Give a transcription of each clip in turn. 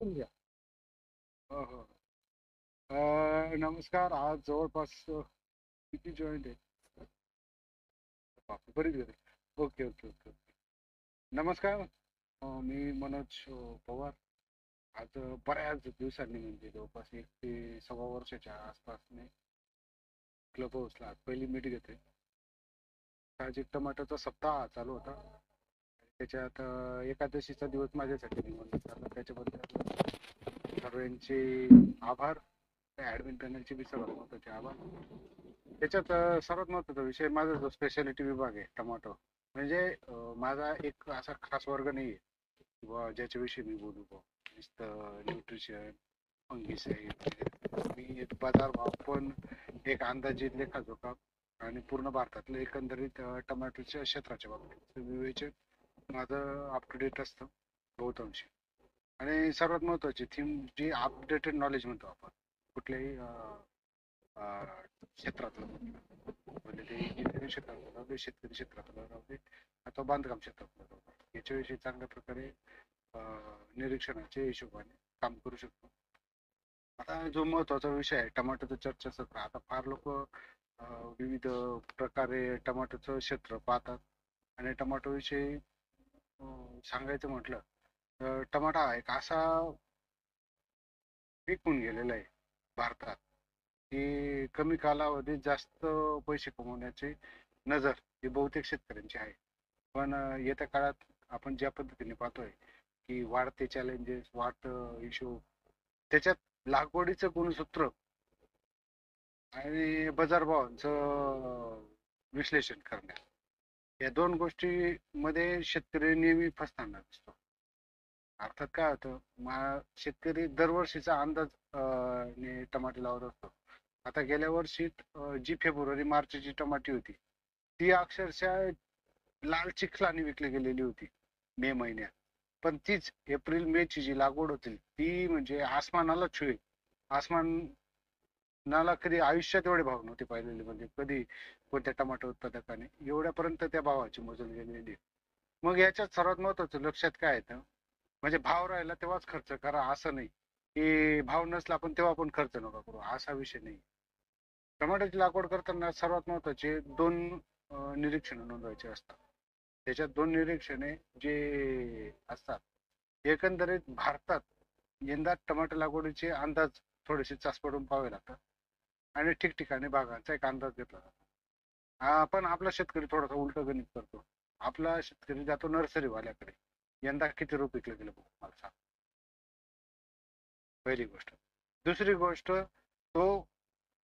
हो, हो. नमस्कार. आज जवळपास किती जॉईंट आहे? बापरे, बरीच झाली. Okay, okay, okay, okay. नमस्कार. मी मनोज पवार. आज बऱ्याच दिवसांनी म्हणजे जवळपास 1 ते 1.25 वर्षाच्या आसपासने क्लब हाऊसला आज पहिली मीट घेते. साहजिक टमाटरचा सप्ताह चालू होता. त्याच्यात एकादशीचा दिवस माझ्यासाठी निवडण्यात झाला. त्याच्याबद्दल सर्वांचे आभार. ॲडमिन पॅनलचे बी सर्वात महत्त्वाचे आभार. त्याच्यात सर्वात महत्त्वाचा विषय माझा जो स्पेशालिटी विभाग आहे टमाटो. म्हणजे माझा एक असा खास वर्ग नाही आहे किंवा ज्याच्याविषयी मी बोलू बुवा. नुसतं न्यूट्रिशन, फंगीसाईड, मी एक बाजारभाव पण एक अंदाजित लेखाजोखा आणि पूर्ण भारतातलं एकंदरीत टमाटोच्या क्षेत्राच्या बाबतीत विवेचन माझं अप टू डेट असतं बहुतांशी. आणि सर्वात महत्त्वाची थीम जी अपडेटेड नॉलेज म्हणतो आपण कुठल्याही क्षेत्रातलं म्हटलं म्हणजे ते इंजिनिअरिंग क्षेत्रातलं राहू दे, शेतकरी क्षेत्रातलं राहू दे अथवा बांधकाम क्षेत्रातलं राहू दे, याच्याविषयी चांगल्या प्रकारे निरीक्षणाच्या हिशोबाने काम करू शकतो. आता जो महत्वाचा विषय आहे टमाटोचं चर्चासत्र. आता फार लोक विविध प्रकारे टमाटोचं क्षेत्र पाहतात आणि टमाटो विषयी सांगायचं म्हटलं तर टमाटा हा एक असा पीक होऊन गेलेला आहे भारतात की कमी कालावधीत जास्त पैसे कमवण्याची नजर ही बहुतेक शेतकऱ्यांची आहे. पण येत्या काळात आपण ज्या पद्धतीने पाहतोय की वाढते चॅलेंजेस, वाढतं इश्यू, त्याच्यात लागवडीचं गुणसूत्र आणि बाजारभावांचं विश्लेषण करण्यात, या दोन गोष्टीमध्ये शेतकरी नेहमी फसताना दिसतो. अर्थात काय होतं, शेतकरी दरवर्षीचा अंदाज टमाटे लावत असतो. आता गेल्या वर्षी जी फेब्रुवारी मार्चची टमाटी होती ती अक्षरशः लाल चिखलाने विकली गेलेली होती मे महिन्यात. पण तीच एप्रिल मे ची जी लागवड होती ती म्हणजे आसमानाला छुई. आसमानाला कधी आयुष्यात एवढे भाव नव्हते पाहिलेले, म्हणजे कधी कोणत्या टमाटो उत्पादकाने एवढ्यापर्यंत त्या भावाची मोजणी गेलेली. मग याच्यात सर्वात महत्वाचं लक्षात काय येतं, म्हणजे भाव राहिला तेव्हाच खर्च करा असं नाही, की भाव नसला पण तेव्हा पण खर्च नका करू असा विषय नाही. टमाट्याची लागवड करताना सर्वात महत्वाचे दोन निरीक्षण नोंदवायचे असतात. त्याच्यात दोन निरीक्षणे जे असतात, एकंदरीत भारतात यंदा टमाटर लागवडीचे अंदाज थोडेसे चाचपडून पाहावे लागतात आणि ठिकठिकाणी भागांचा एक अंदाज घेतला जातो. पण आपला शेतकरी थोडासा उलट गणित करतो. आपला शेतकरी जातो नर्सरी वाल्याकडे, यंदा किती रोप विकले गेले बघू मला सांग, पहिली गोष्ट. दुसरी गोष्ट, तो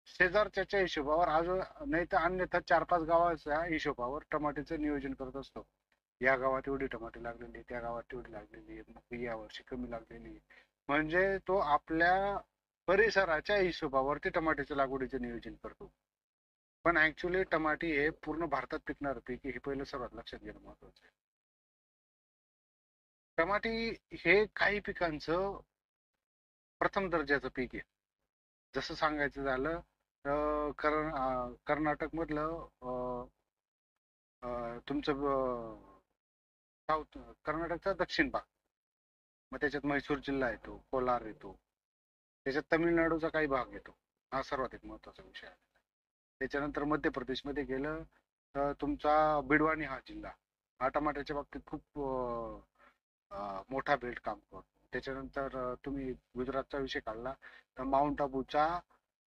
शेजारच्या हिशोबावर अजून नाही तर अन्यथा 4-5 गावाच्या हिशोबावर टमाट्याचं नियोजन करत असतो. या गावात एवढी टमाटे लागलेली, त्या गावात तेवढी लागलेली, मग या वर्षी कमी लागलेली. म्हणजे तो आपल्या परिसराच्या हिशोबावरती टमाट्याच्या लागवडीचं नियोजन करतो. पण ऍक्च्युली टमाटे हे पूर्ण भारतात पिकणार पीक हे पहिलं सर्वात लक्षात घेणं महत्वाचं आहे. टमाटे हे काही पिकांचं प्रथम दर्जाचं पीक आहे. जसं सांगायचं झालं तर कर्नाटक मधलं तुमचं साऊथ कर्नाटकचा दक्षिण भाग, मग त्याच्यात म्हैसूर जिल्हा येतो, कोलार येतो, त्याच्यात तामिळनाडूचा काही भाग येतो. हा सर्वात एक महत्वाचा विषय आहे. त्याच्यानंतर मध्य प्रदेशमध्ये गेलं तर तुमचा बिडवानी हा जिल्हा हा टमाट्याच्या बाबतीत खूप मोठा बेल्ट काम करतो. त्याच्यानंतर तुम्ही गुजरातचा विषय काढला तर माउंट आबूचा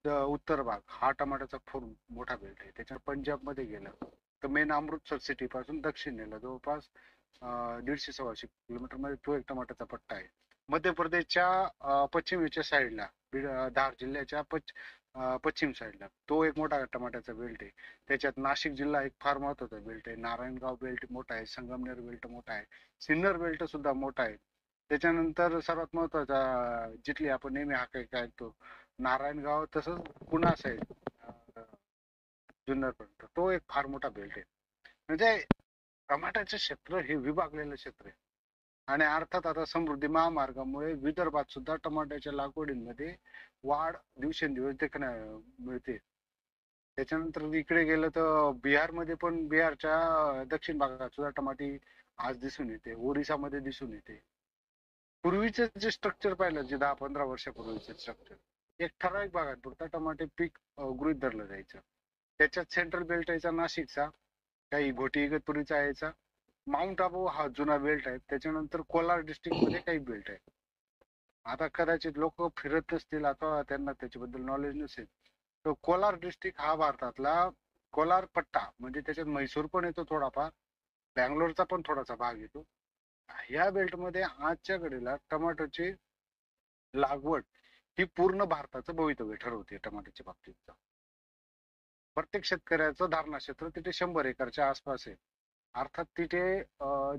उत्तर भाग हा टमाट्याचा खूप मोठा बेल्ट आहे. त्याच्या पंजाबमध्ये गेलं तर मेन अमृतसर सिटी पासून दक्षिणेला जवळपास 150-125 किलोमीटर मध्ये तो एक टमाट्याचा पट्टा आहे. मध्य प्रदेशच्या पश्चिमेच्या साईडला धार जिल्ह्याच्या पश्चिम साईडला तो एक मोठा टमाट्याचा बेल्ट आहे. त्याच्यात नाशिक जिल्हा एक फार महत्वाचा बेल्ट आहे, नारायणगाव बेल्ट मोठा आहे, संगमनेर बेल्ट मोठा आहे, सिन्नर बेल्ट सुद्धा मोठा आहे. त्याच्यानंतर सर्वात महत्वाचा जिथली आपण नेहमी हा काही ऐकतो नारायणगाव, तसंच पुणा साईड जुन्नर पर्यंत तो एक फार मोठा बेल्ट आहे. म्हणजे टमाट्याचे क्षेत्र हे विभागलेलं क्षेत्र आहे. आणि अर्थात आता समृद्धी महामार्गामुळे विदर्भात सुद्धा टमाट्याच्या लागवडीमध्ये वाढ दिवसेंदिवस देखणं मिळते. त्याच्यानंतर इकडे गेलं तर बिहारमध्ये पण, बिहारच्या दक्षिण भागात सुद्धा टमाटी आज दिसून येते, ओरिसामध्ये दिसून येते. पूर्वीचे जे स्ट्रक्चर पाहिलं, जे 10-15 वर्षापूर्वीचे स्ट्रक्चर, एक ठराविक भागात पुरता टमाटे पीक गृहीत धरलं जायचं. त्याच्यात सेंट्रल बेल्ट यायचा नाशिकचा, काही घोटी इगतपुरीचा यायचा, माउंट आबू हा जुना बेल्ट आहे, त्याच्यानंतर कोलार डिस्ट्रिक्ट मध्ये काही बेल्ट आहे. आता कदाचित लोक फिरत असतील, आता त्यांना त्याच्याबद्दल नॉलेज नसेल. तर कोलार डिस्ट्रिक्ट हा भारतातला कोलार पट्टा, म्हणजे त्याच्यात म्हैसूर पण येतो थोडाफार, बँगलोरचा पण थोडासा भाग येतो. ह्या बेल्ट मध्ये आजच्या घडीला टमाटोची लागवड ही पूर्ण भारताचं भवितव्य ठरवते. टमाट्याच्या बाबतीत प्रत्येक शेतकऱ्याचं धारणा क्षेत्र तिथे 100 एकरच्या आसपास आहे. अर्थात तिथे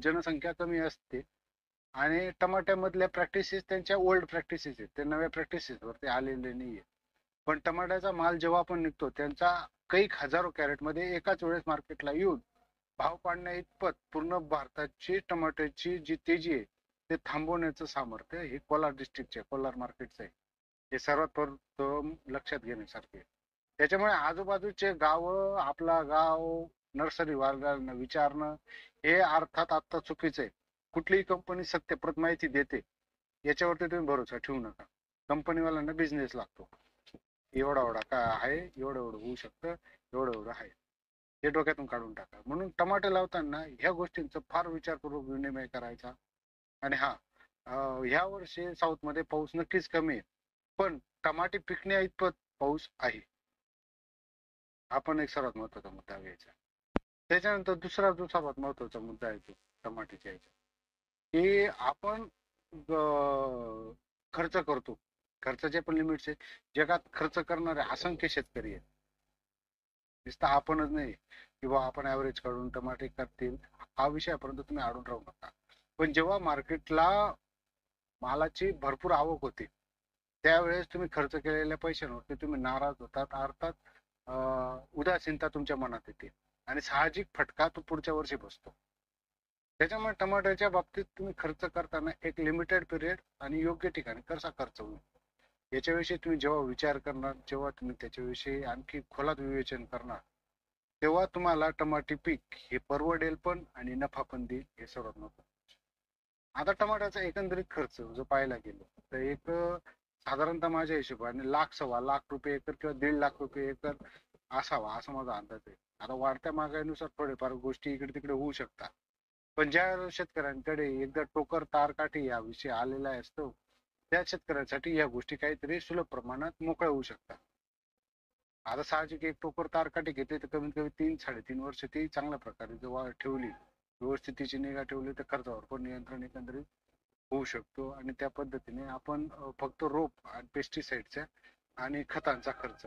जनसंख्या कमी असते आणि टमाट्यामधल्या प्रॅक्टिसेस त्यांच्या ओल्ड प्रॅक्टिसेस आहेत, ते नव्या प्रॅक्टिसेस वरती आलेले नाहीये. पण टमाट्याचा माल जेव्हा पण निघतो, त्यांचा काही हजारो कॅरेट मध्ये एकाच वेळेस मार्केटला येऊन भाव पाडण्या इतपत पूर्ण भारताची टमाट्याची जी तेजी आहे ते थांबवण्याचं सामर्थ्य हे कोलार डिस्ट्रिक्टचे, कोलार मार्केटचं आहे. हे सर्वात प्रथम लक्षात घेण्यासारखे. त्याच्यामुळे आजूबाजूचे गाव, आपला गाव, नर्सरी वाल्यांना विचारणं हे अर्थात आता चुकीचं आहे. कुठलीही कंपनी सत्यप्रत माहिती देते याच्यावरती तुम्ही भरोसा ठेवू नका. कंपनीवाल्यांना बिझनेस लागतो. एवढा एवढा काय आहे, एवढं एवढं होऊ शकतं, एवढं एवढं आहे, हे डोक्यातून काढून टाका. म्हणून टमाटे लावताना ह्या गोष्टींचा फार विचारपूर्वक विनिमय करायचा. आणि हा, ह्या वर्षी साऊथ मध्ये पाऊस नक्कीच कमी आहे, पण टमाटे पिकण्या इतपत पाऊस आहे. हा पण एक सर्वात महत्वाचा मुद्दा घ्यायचा. त्याच्यानंतर दुसरा जो सर्वात महत्वाचा मुद्दा आहे तो टमाट्याच्या याचा, की आपण खर्च करतो. खर्चाचे पण लिमिट्स आहे. जगात खर्च करणारे असंख्य शेतकरी आहेत. नुसतं आपणच नाही किंवा आपण ऍव्हरेज काढून टमाटे करतील हा विषयापर्यंत तुम्ही अडून राहू नका. पण जेव्हा मार्केटला मालाची भरपूर आवक होते त्यावेळेस तुम्ही खर्च केलेल्या पैशांवरती तुम्ही नाराज होतात. अर्थात उदासीनता तुमच्या मनात येते आणि साहजिक फटका तो पुढच्या वर्षी बसतो. त्याच्यामुळे टमाट्याच्या बाबतीत तुम्ही खर्च करताना एक लिमिटेड पिरियड आणि योग्य ठिकाणी कसा खर्च होईल याच्याविषयी तुम्ही जेव्हा विचार करणार, जेव्हा तुम्ही त्याच्याविषयी आणखी खोलात विवेचन करणार, तेव्हा तुम्हाला टमाटे पीक हे परवडेल पण आणि नफा पण देईल, हे सर्वात महत्त्वाचं. आता टमाट्याचा एकंदरीत खर्च जो पाहायला गेलो तर एक साधारणतः माझ्या हिशोबाने 1,00,000-1,25,000 एकर किंवा 1,50,000 एकर असावा असा माझा अंदाज आहे. आता वाढत्या महागाईनुसार थोडेफार गोष्टी इकडे तिकडे होऊ शकतात, पण ज्या शेतकऱ्यांकडे एकदा टोकर तारकाठी या विषय आलेला असतो त्या शेतकऱ्यांसाठी या गोष्टी काहीतरी सुलभ प्रमाणात मोकळ्या होऊ शकतात. आता साहजिक एक टोकर तारकाठी घेते तर कमीत कमी 3-3.5 वर्ष ती चांगल्या प्रकारे जेव्हा ठेवली, व्यवस्थित तिची निगा ठेवली तर खर्चावर पण नियंत्रण एकंदरीत होऊ शकतो. आणि त्या पद्धतीने आपण फक्त रोप आणि पेस्टिसाइडच्या आणि खतांचा खर्च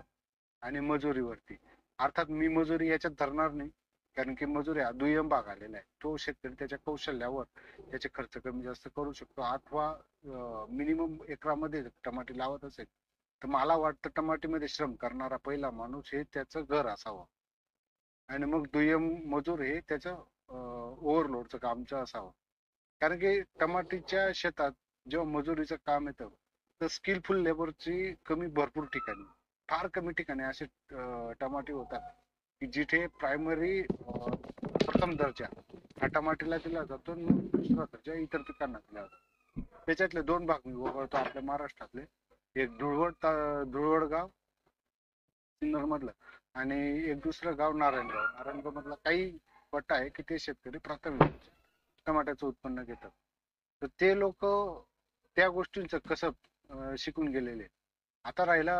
आणि मजुरीवरती, अर्थात मी मजुरी याच्यात धरणार नाही, कारण की मजुरी हा दुय्यम भाग आलेला आहे. तो शेतकरी त्याच्या कौशल्यावर त्याचे खर्च कमी जास्त करू शकतो. अथवा मिनिमम एकरामध्ये टमाटे लावत असेल तर मला वाटतं टमाटीमध्ये श्रम करणारा पहिला माणूस हे त्याचं घर असावं आणि मग दुय्यम मजूर हे त्याचं ओव्हरलोडचं कामचं असावं. कारण की टमाटीच्या शेतात जेव्हा मजुरीचं काम येतं तर स्किलफुल लेबरची कमी भरपूर ठिकाणी, फार कमी ठिकाणी असे टमाटे होतात की जिथे प्रायमरी प्रथम दर्जा हा टमाटीला दिला जातो आणि दुसरा दर्जा इतर पिकांना दिला जातो. त्याच्यातले दोन भाग मी वगळतो आपल्या महाराष्ट्रातले. एक धुळवड गाव सिन्नर मधलं आणि एक दुसरं गाव नारायणगाव. नारायणगाव मधला काही पट्टा आहे की ते शेतकरी प्राथमिक टमाट्याचं उत्पन्न घेतात. तर ते लोक त्या गोष्टींचं कसं शिकून गेलेले. आता राहिला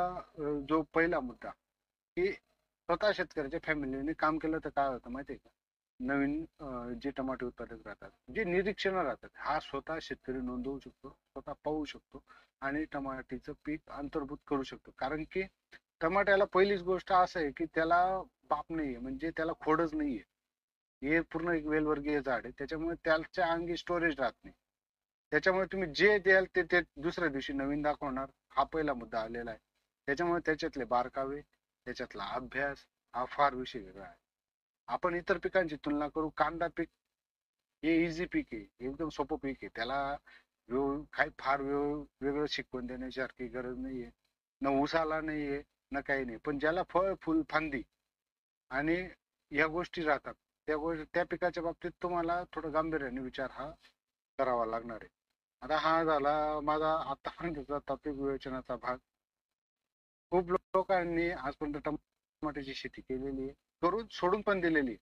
जो पहिला मुद्दा की स्वतः शेतकऱ्याच्या फॅमिलीने काम केलं तर काय होतं माहितीये का, नवीन जे टमाटे उत्पादक राहतात, जे निरीक्षण राहतात, हा स्वतः शेतकरी नोंदवू शकतो, स्वतः पाहू शकतो आणि टमाटीचं पीक अंतर्भूत करू शकतो. कारण की टमाट्याला पहिलीच गोष्ट असं आहे की त्याला बाप नाहीये, म्हणजे त्याला खोडच नाहीये. हे पूर्ण एक वेलवर्गीय झाड आहे, त्याच्यामुळे त्याच्या अंगी स्टोरेज राहत नाही. त्याच्यामुळे तुम्ही जे द्याल ते ते दुसऱ्या दिवशी नवीन दाखवणार, हा पहिला मुद्दा आलेला आहे. त्याच्यामुळे त्याच्यातले बारकावे, त्याच्यातला अभ्यास हा फार विषय वेगळा आहे. आपण इतर पिकांची तुलना करू, कांदा पीक हे इझी पीक आहे, एकदम सोपं पीक आहे. त्याला काही फार वेगळं शिकवण देण्यासारखी गरज नाहीये, न ऊसाला नाहीये न काही नाही. पण ज्याला फळ फुल फांदी आणि या गोष्टी राहतात त्या पिकाच्या बाबतीत तुम्हाला थोडं गांभीर्याने विचार हा करावा लागणार आहे. आता हा झाला माझा आतापर्यंतचा तात्विक विवेचनाचा भाग. खूप लोकांनी आजपर्यंत टमाट्याची शेती केलेली आहे, करून सोडून पण दिलेली आहे.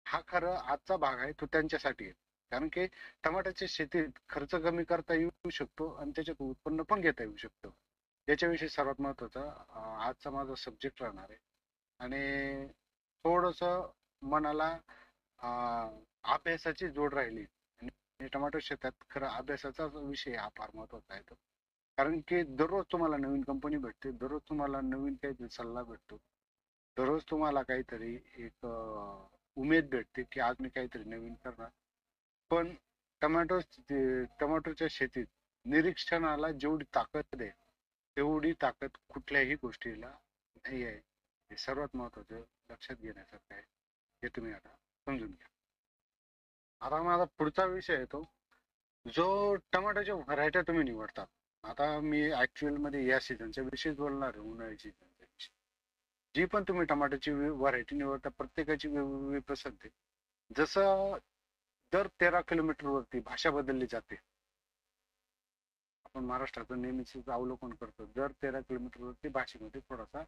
हा खरं आजचा भाग आहे तो त्यांच्यासाठी आहे. कारण की टमाट्याच्या शेतीत खर्च कमी करता येऊ शकतो आणि त्याच्यात उत्पन्न पण घेता येऊ शकतं. याच्याविषयी सर्वात महत्वाचा आजचा माझा सब्जेक्ट राहणार आहे. आणि थोडस मनाला अभ्यासाची जोड राहिली. आणि टमाटो शेतात खरं अभ्यासाचा विषय हा फार महत्वाचा आहे. कारण की दररोज तुम्हाला नवीन कंपनी भेटते, दररोज तुम्हाला नवीन काहीतरी सल्ला भेटतो, दररोज तुम्हाला काहीतरी एक उमेद भेटते की आज मी काहीतरी नवीन करणार. पण टोमॅटो टोमॅटोच्या शेतीत निरीक्षणाला जेवढी ताकद आहे तेवढी ताकद कुठल्याही गोष्टीला नाही आहे. हे सर्वात महत्वाचं लक्षात घेण्यासारखं आहे. हे तुम्ही आता समजून घ्या. आता माझा पुढचा विषय येतो, जो टमाट्याच्या व्हरायट्या तुम्ही निवडता. आता मी ऍक्च्युअल मध्ये या सीझनच्या विषयीच बोलणार आहे, उन्हाळी सीझनच्या विषयी. जी पण तुम्ही टमाट्याची व्हरायटी निवडता प्रत्येकाची वेगवेगळी पसंत आहे. जसं दर 13 किलोमीटर वरती भाषा बदलली जाते. आपण महाराष्ट्राचं नेहमीच अवलोकन करतो, दर 13 किलोमीटर वरती भाषेमध्ये थोडासा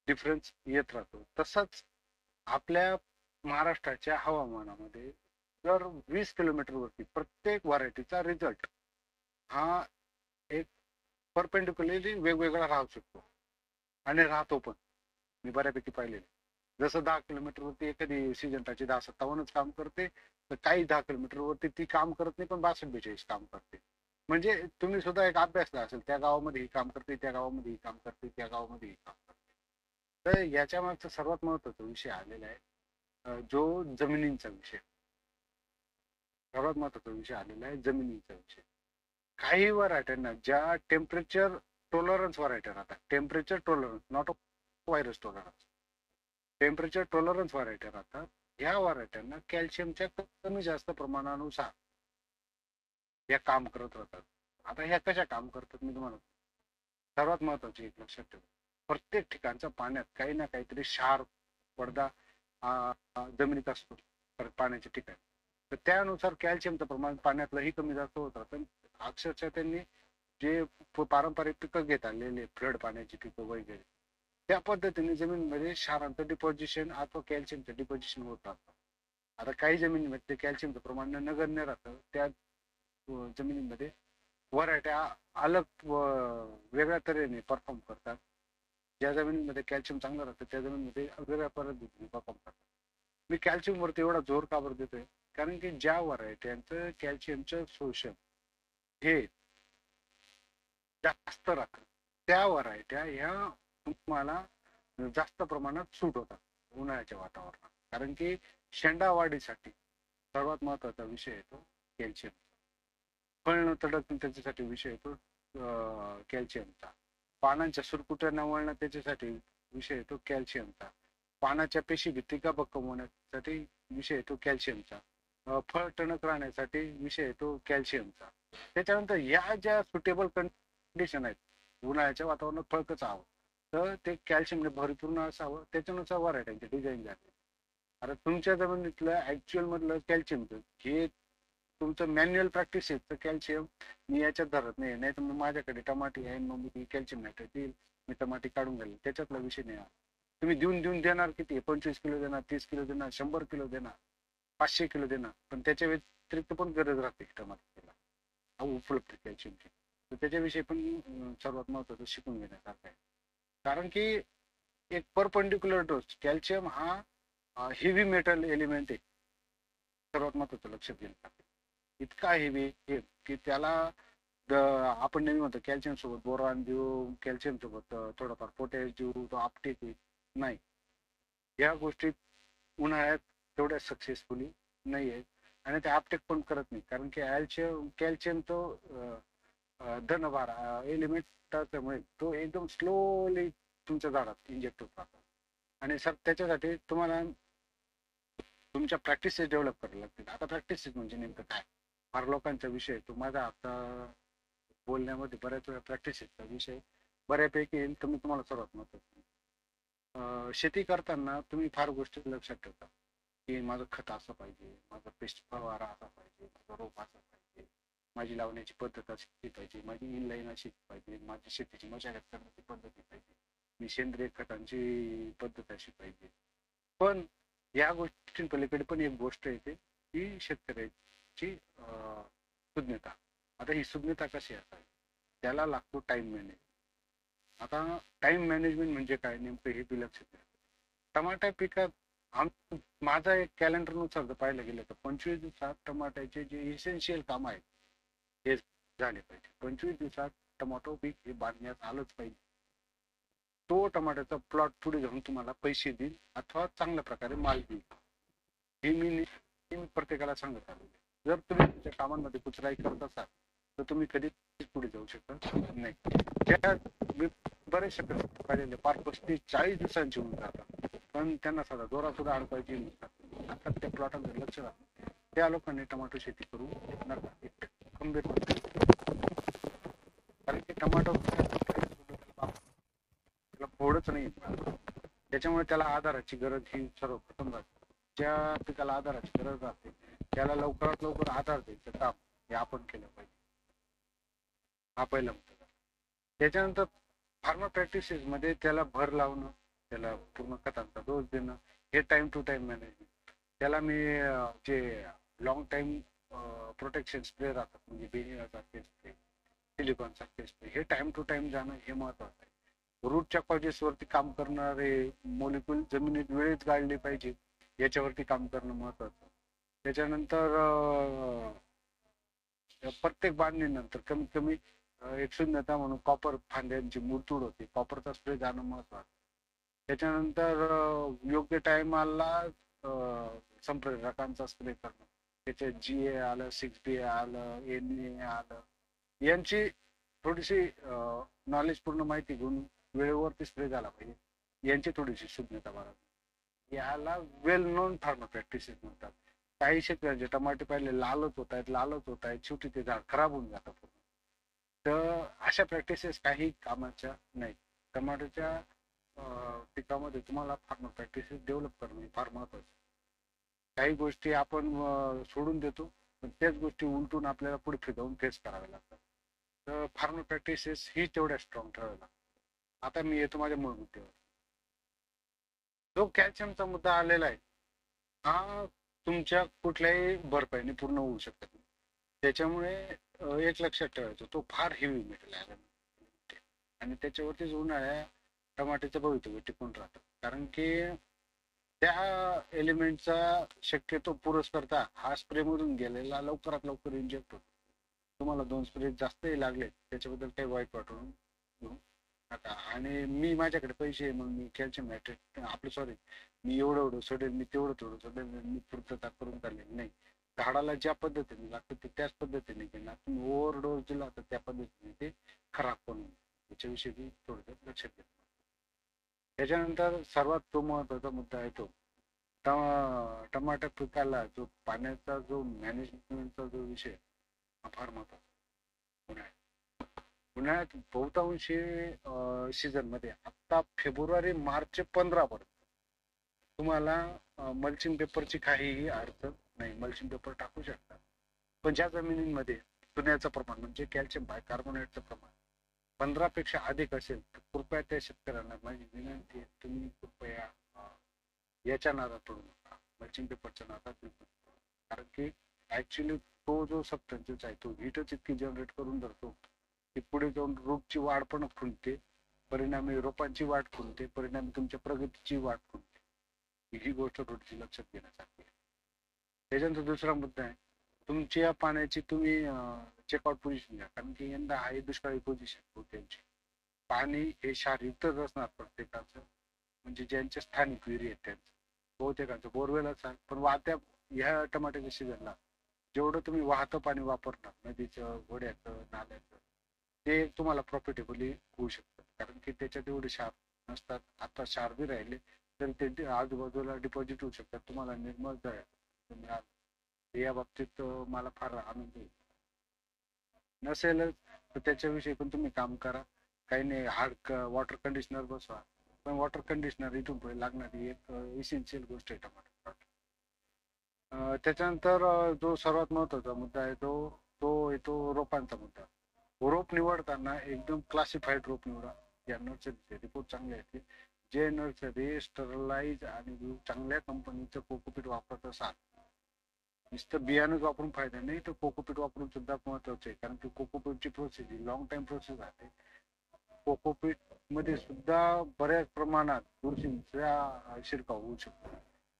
डिफरन्स येत राहतो. तसंच आपल्या महाराष्ट्राच्या हवामानामध्ये दर 20 किलोमीटर वरती प्रत्येक व्हरायटीचा रिझल्ट हा एक परपेंडिक्युलरली वेगवेगळा राहू शकतो आणि राहतो पण. मी बऱ्यापैकी पाहिलेले. जसं 10 किलोमीटर वरती एखादी सिजंटाची 10-57च काम करते, तर काही 10 किलोमीटर वरती ती काम करत नाही पण 62-42 काम करते. म्हणजे तुम्ही सुद्धा एक अभ्यासला असेल, त्या गावामध्ये ही काम करते, त्या गावामध्ये ही काम करते, त्या गावामध्ये ही काम करते. तर याच्या मागचा सर्वात महत्वाचा विषय आलेला आहे, जो जमिनींचा विषय. सर्वात महत्वाचा विषय आलेला आहे जमिनीचा विषय. काही व्हरायट्यांना ज्या टेम्परेचर टॉलरन्स व्हरायटी राहतात, temperature tolerance not virus tolerance, temperature tolerance variety राहतात. ह्या व्हरायट्यांना कॅल्शियमच्या कमी जास्त प्रमाणानुसार या काम करत राहतात. आता ह्या कशा काम करतात मी तुम्हाला सर्वात महत्वाची एक लक्षात ठेवा. प्रत्येक ठिकाणच्या पाण्यात काही ना काहीतरी क्षार पडदा जमिनीत असतो पाण्याच्या ठिकाणी. तर त्यानुसार कॅल्शियमचं प्रमाण पाण्यातलंही कमी जास्त होत राहतं. अक्षरशः त्यांनी जे पारंपरिक पिकं घेत आलेले फ्लड पाण्याची पिकं वगैरे, त्या पद्धतीने जमिनीमध्ये क्षारांचं डिपॉझिशन अथवा कॅल्शियमचं डिपॉझिशन होत राहतं. आता काही जमिनीमध्ये कॅल्शियमचं प्रमाण नगण्य राहतं. त्या जमिनीमध्ये व्हरायट्या अलग वेगळ्या तऱ्हेने परफॉर्म करतात. ज्या जमिनीमध्ये कॅल्शियम चांगलं राहतं त्या जमिनीमध्ये वेगळ्या पद्धतीने परफॉर्म करतात. मी कॅल्शियम वरती एवढा जोर का बरं देतोय, कारण की ज्या व्हरायट्यांचं कॅल्शियमचं शोषण हे जास्त राहतं त्या व्हरायट्या ह्या तुम्हाला जास्त प्रमाणात सूट होतात उन्हाळ्याच्या वातावरणात. कारण की शेंडा वाढीसाठी सर्वात महत्वाचा विषय येतो कॅल्शियम. फळणं तडक त्याच्यासाठी विषय येतो कॅल्शियमचा. पानांच्या सुरकुत्या न वळणं त्याच्यासाठी विषय येतो कॅल्शियमचा. पानाच्या पेशी भित्तिका भक्कम होण्यासाठी विषय येतो कॅल्शियमचा. फळ टणक राहण्यासाठी विषय येतो कॅल्शियमचा. त्याच्यानंतर या ज्या सुटेबल कंडिशन आहेत उन्हाळ्याच्या वातावरणात फळ कसं हवं, तर ते कॅल्शियमने भरपूर्ण असावं, त्याच्यानुसार व्हरायट्यांची डिझाईन झाली. आता तुमच्या जमिनीतलं ऍक्च्युअल मधलं कॅल्शियमचं हे तुमचं मॅन्युअल प्रॅक्टिस आहे तर कॅल्शियम मी याच्यात धरत नाही. नाही तर मग माझ्याकडे टमाटी आहे, मग मी कॅल्शियम नायट्रेट देईल, मी टमाटी काढून घालेल, त्याच्यातला विषय नाही. तुम्ही देऊन देऊन देणार किती, 25 किलो देणार, 30 किलो देणार, 100 किलो देणार, 500 किलो देणार, पण त्याच्या व्यतिरिक्त पण गरज राहते टमाट्याला उपलब्ध कॅल्शियमची. तर त्याच्याविषयी पण सर्वात महत्वाचं शिकून घेण्यासारखं आहे. कारण की एक परपेंडिक्युलर डोस कॅल्शियम हा हेवी मेटल एलिमेंट आहे. सर्वात महत्वाचं लक्षात घेणं इतका हेवी की त्याला आपण नेहमी म्हणतो कॅल्शियम सोबत बोरॉन देऊ, कॅल्शियम सोबत थोडंफार पोटॅश देऊ, तो आपटेक नाही. या गोष्टी उन्हाळ्यात तेवढ्या सक्सेसफुली नाही आहेत आणि ते आपटेक पण करत नाही. कारण की कॅल्शियम तो धनभार एलिमेंट असल्यामुळे तो एकदम स्लोली तुमच्या झाडात इंजेक्ट होत राहतो. आणि सर त्याच्यासाठी तुम्हाला तुमच्या प्रॅक्टिसेस डेव्हलप करायला लागतील. आता प्रॅक्टिसेस म्हणजे नेमकं काय, फार लोकांचा विषय तो माझा आता बोलण्यामध्ये बऱ्याच वेळा प्रॅक्टिसेसचा विषय बऱ्यापैकी येईल. तर मी तुम्हाला सर्वात महत्वाचं शेती करताना तुम्ही फार गोष्टी लक्षात ठेवता की माझं खत असं पाहिजे, माझा पेस्ट फवारा असा पाहिजे, माझा रोप असा पाहिजे, माझी लावण्याची पद्धत अशी पाहिजे, माझी इनलाईन अशी पाहिजे, माझी शेतीची मशागत करण्याची पद्धती पाहिजे, मी सेंद्रिय खतांची पद्धत अशी पाहिजे. पण या गोष्टींपलीकडे पण एक गोष्ट येते की शेतकऱ्याची सुज्ञता. आता ही सुज्ञता कशी असावी, त्याला लागतो टाइम मॅनेज. आता टाइम मॅनेजमेंट म्हणजे काय नेमकं हे बी लक्षात घ्या. टमाटा पिकात माझा एक कॅलेंडर नुसार जर पाहायला गेलं तर 25 दिवसात टमाट्याचे जे इसेन्शियल काम आहेत हे झाले पाहिजे. 25 दिवसात टमाटो पीक हे बांधण्यात आलंच पाहिजे. तो टमाट्याचा प्लॉट पुढे जाऊन तुम्हाला पैसे देईल अथवा चांगल्या प्रकारे माल देईल. हे मी प्रत्येकाला सांगत आलो. जर तुम्ही तुमच्या कामांमध्ये कुचराई करत असाल तर तुम्ही कधीच पुढे जाऊ शकत नाही. त्या मी बरेचसे पाहिलेले 35-40 दिवसांचे होऊन जातात, पण त्यांना साधा जोरा सुद्धा अडकायची नसतात. आता त्या प्लॉटांकडे लक्ष राहत, त्या लोकांनी टमाटो शेती करू नका, एक खंबीर. कारण की टमाटो त्याला फोडच नाही, त्याच्यामुळे त्याला आधाराची गरज ही सर्वप्रथम राहते. ज्या पिकाला आधाराची गरज राहते त्याला लवकरात लवकर आधार द्यायचं काम हे आपण केलं पाहिजे. हा पहिला मुद्दा. त्याच्यानंतर फार्मर प्रॅक्टिसेस मध्ये त्याला भर लावणं, त्याला पूर्ण खतांचा डोस देणं, हे टाइम टू टाइम मॅनेजमेंट. त्याला मी जे लॉंग टाइम प्रोटेक्शन स्प्रे राहतात, म्हणजे बेनिया सारखे स्प्रे, सिलिकॉन सारखे स्प्रे, हे टाइम टू टाइम जाणं हे महत्वाचं आहे. रूटच्या कॉजेस वरती काम करणारे मोलिक्युल जमिनीत वेळेत गाळले पाहिजे, याच्यावरती काम करणं महत्वाचं. त्याच्यानंतर प्रत्येक बांधणीनंतर कमीत कमी एक शून्यता म्हणून कॉपर फांद्यांची मुरतूड होते, कॉपरचा स्प्रे जाणं महत्वाचं. त्याच्यानंतर योग्य टायमाला संप्रेरकांचा स्प्रे करणं, त्याच्यात GA आलं, 6B आलं, NA आलं, यांची थोडीशी नॉलेज पूर्ण माहिती घेऊन वेळेवरती स्प्रे झाला पाहिजे, यांची थोडीशी शून्यता बाळगणं. याला वेल नोन फार्मर प्रॅक्टिसेस म्हणतात. काही शेतकऱ्यांचे टमाटे पहिले लालच होत आहेत, शेवटी ते झाड खराब होऊन जातं. तर अशा प्रॅक्टिसेस काही कामाच्या नाही. टमाटोच्या पिकामध्ये तुम्हाला फार्मर प्रॅक्टिसेस डेव्हलप करणं फार महत्वाचं. काही गोष्टी आपण सोडून देतो, पण त्याच गोष्टी उलटून आपल्याला पुढे फिरवून फेस कराव्या लागतात. तर फार्मर प्रॅक्टिसेस ही तेवढ्या स्ट्रॉंग ठेवाव्या लागतात. आता मी येतो माझ्या मूळ मुद्द्यावर. जो कॅल्शियमचा मुद्दा आलेला आहे हा तुमच्या कुठल्याही भरपाईने पूर्ण होऊ शकत नाही. त्याच्यामुळे एक लक्षात ठेवायचं, तो फार हेवी मेटल आहे आणि त्याच्यावरतीच उन्हाळ्या टमाट्याचं भवितव्य टिकून राहतं. कारण की त्या एलिमेंटचा शक्यतो पुरस्करता हा स्प्रे मधून गेलेला लवकरात लवकर इंजेक्ट होतो. तुम्हाला 2 स्प्रे जास्तही लागले त्याच्याबद्दल काही वाईट वाटून घेऊ नका. आणि मी माझ्याकडे पैसे आहे म्हणून मी कॅल्शियम नायट्रेट आपलं सॉरी मी एवढं सोडेल, मी तेवढं थोडं सोडेल, मी पूर्तता करून चाललेली नाही. झाडाला ज्या पद्धतीने लागतं ते त्याच पद्धतीने घेणार. तुम्ही ओव्हर डोस दिला तर त्या पद्धतीने ते खराब पण होईल. याच्याविषयी थोडं लक्षात घ्या. त्याच्यानंतर सर्वात तो महत्वाचा मुद्दा आहे तो टमाटर पिकाला जो पाण्याचा जो मॅनेजमेंटचा जो विषय हा फार महत्वाचा. उन्हाळ्यात बहुतांशी सीझन मध्ये आता फेब्रुवारी मार्च 15 पर्यंत तुम्हाला मल्चिंग पेपरची काहीही अडचण नाही. मल्चिंग पेपर टाकू शकता, पण ज्या जमिनींमध्ये चुन्याचं प्रमाण म्हणजे कॅल्शियम बायकार्बोनेटचं प्रमाण 15 पेक्षा अधिक असेल तर कृपया त्या शेतकऱ्यांना माझी विनंती आहे, तुम्ही कृपया याच्या नादात पडू नका, मल्चिंग पेपरच्या नादात पडू. कारण की ऍक्च्युली तो जो सबस्टन्सेस आहे तो हीटच इतकी जनरेट करून धरतो की पुढे जाऊन रोगची वाढ पण खुंटते, परिणामी रोपांची वाढ खुंटते, परिणामी तुमच्या प्रगतीची वाढ खुंटते. ही गोष्ट थोडीशी लक्षात घेण्यासारखी आहे. त्याच्यानंतर दुसरा मुद्दा आहे, तुमच्या पाण्याची तुम्ही चेकआउट पोझिशन घ्या. कारण की यंदा आहे दुष्काळी पोझिशन होत्यांची. पाणी हे क्षारयुक्तच असणार प्रत्येकाचं, म्हणजे ज्यांचे स्थानिक विहिरी आहेत त्यांचं. बहुतेकांचं बोरवेलच आहे, पण वाहत्या ह्या टमाट्याच्या सीझनला जेवढं तुम्ही वाहतं पाणी वापरणार नदीचं, घोड्याचं, नाल्याचं, ते तुम्हाला प्रॉफिटेबली होऊ शकतं. कारण की त्याच्यात एवढे क्षार नसतात. आता क्षार बी राहिले तर ते आजूबाजूला डिपॉझिट होऊ शकतात, तुम्हाला निर्मळ मिळाल. या बाबतीत मला फार आनंद होईल. नसेलच तर त्याच्याविषयी पण तुम्ही काम करा. काही नाही, हार्ड वॉटर कंडिशनर बसवा. पण वॉटर कंडिशनर इथून पुढे लागणारी एक इसेन्शियल गोष्ट आहे टमाटर. त्याच्यानंतर जो सर्वात महत्वाचा मुद्दा आहे तो तो येतो रोपांचा मुद्दा. रोप निवडताना एकदम क्लासिफाईड रोप निवडा. या नर्सरीचे रिपोर्ट चांगले आहेत. जे नर्सरी स्टरलाइज आणि चांगल्या कंपनीचं कोकोपीट वापरत असाल, नुसतं बियाणंच वापरून फायदा नाही, तर कोकोपीट वापरून सुद्धा महत्वाचं आहे. कारण की कोकोपीटची प्रोसेस ही लॉंग टाइम प्रोसेस आहे. कोकोपीट मध्ये सुद्धा बऱ्याच प्रमाणात बुरशीचा शिरकाव होऊ शकतो.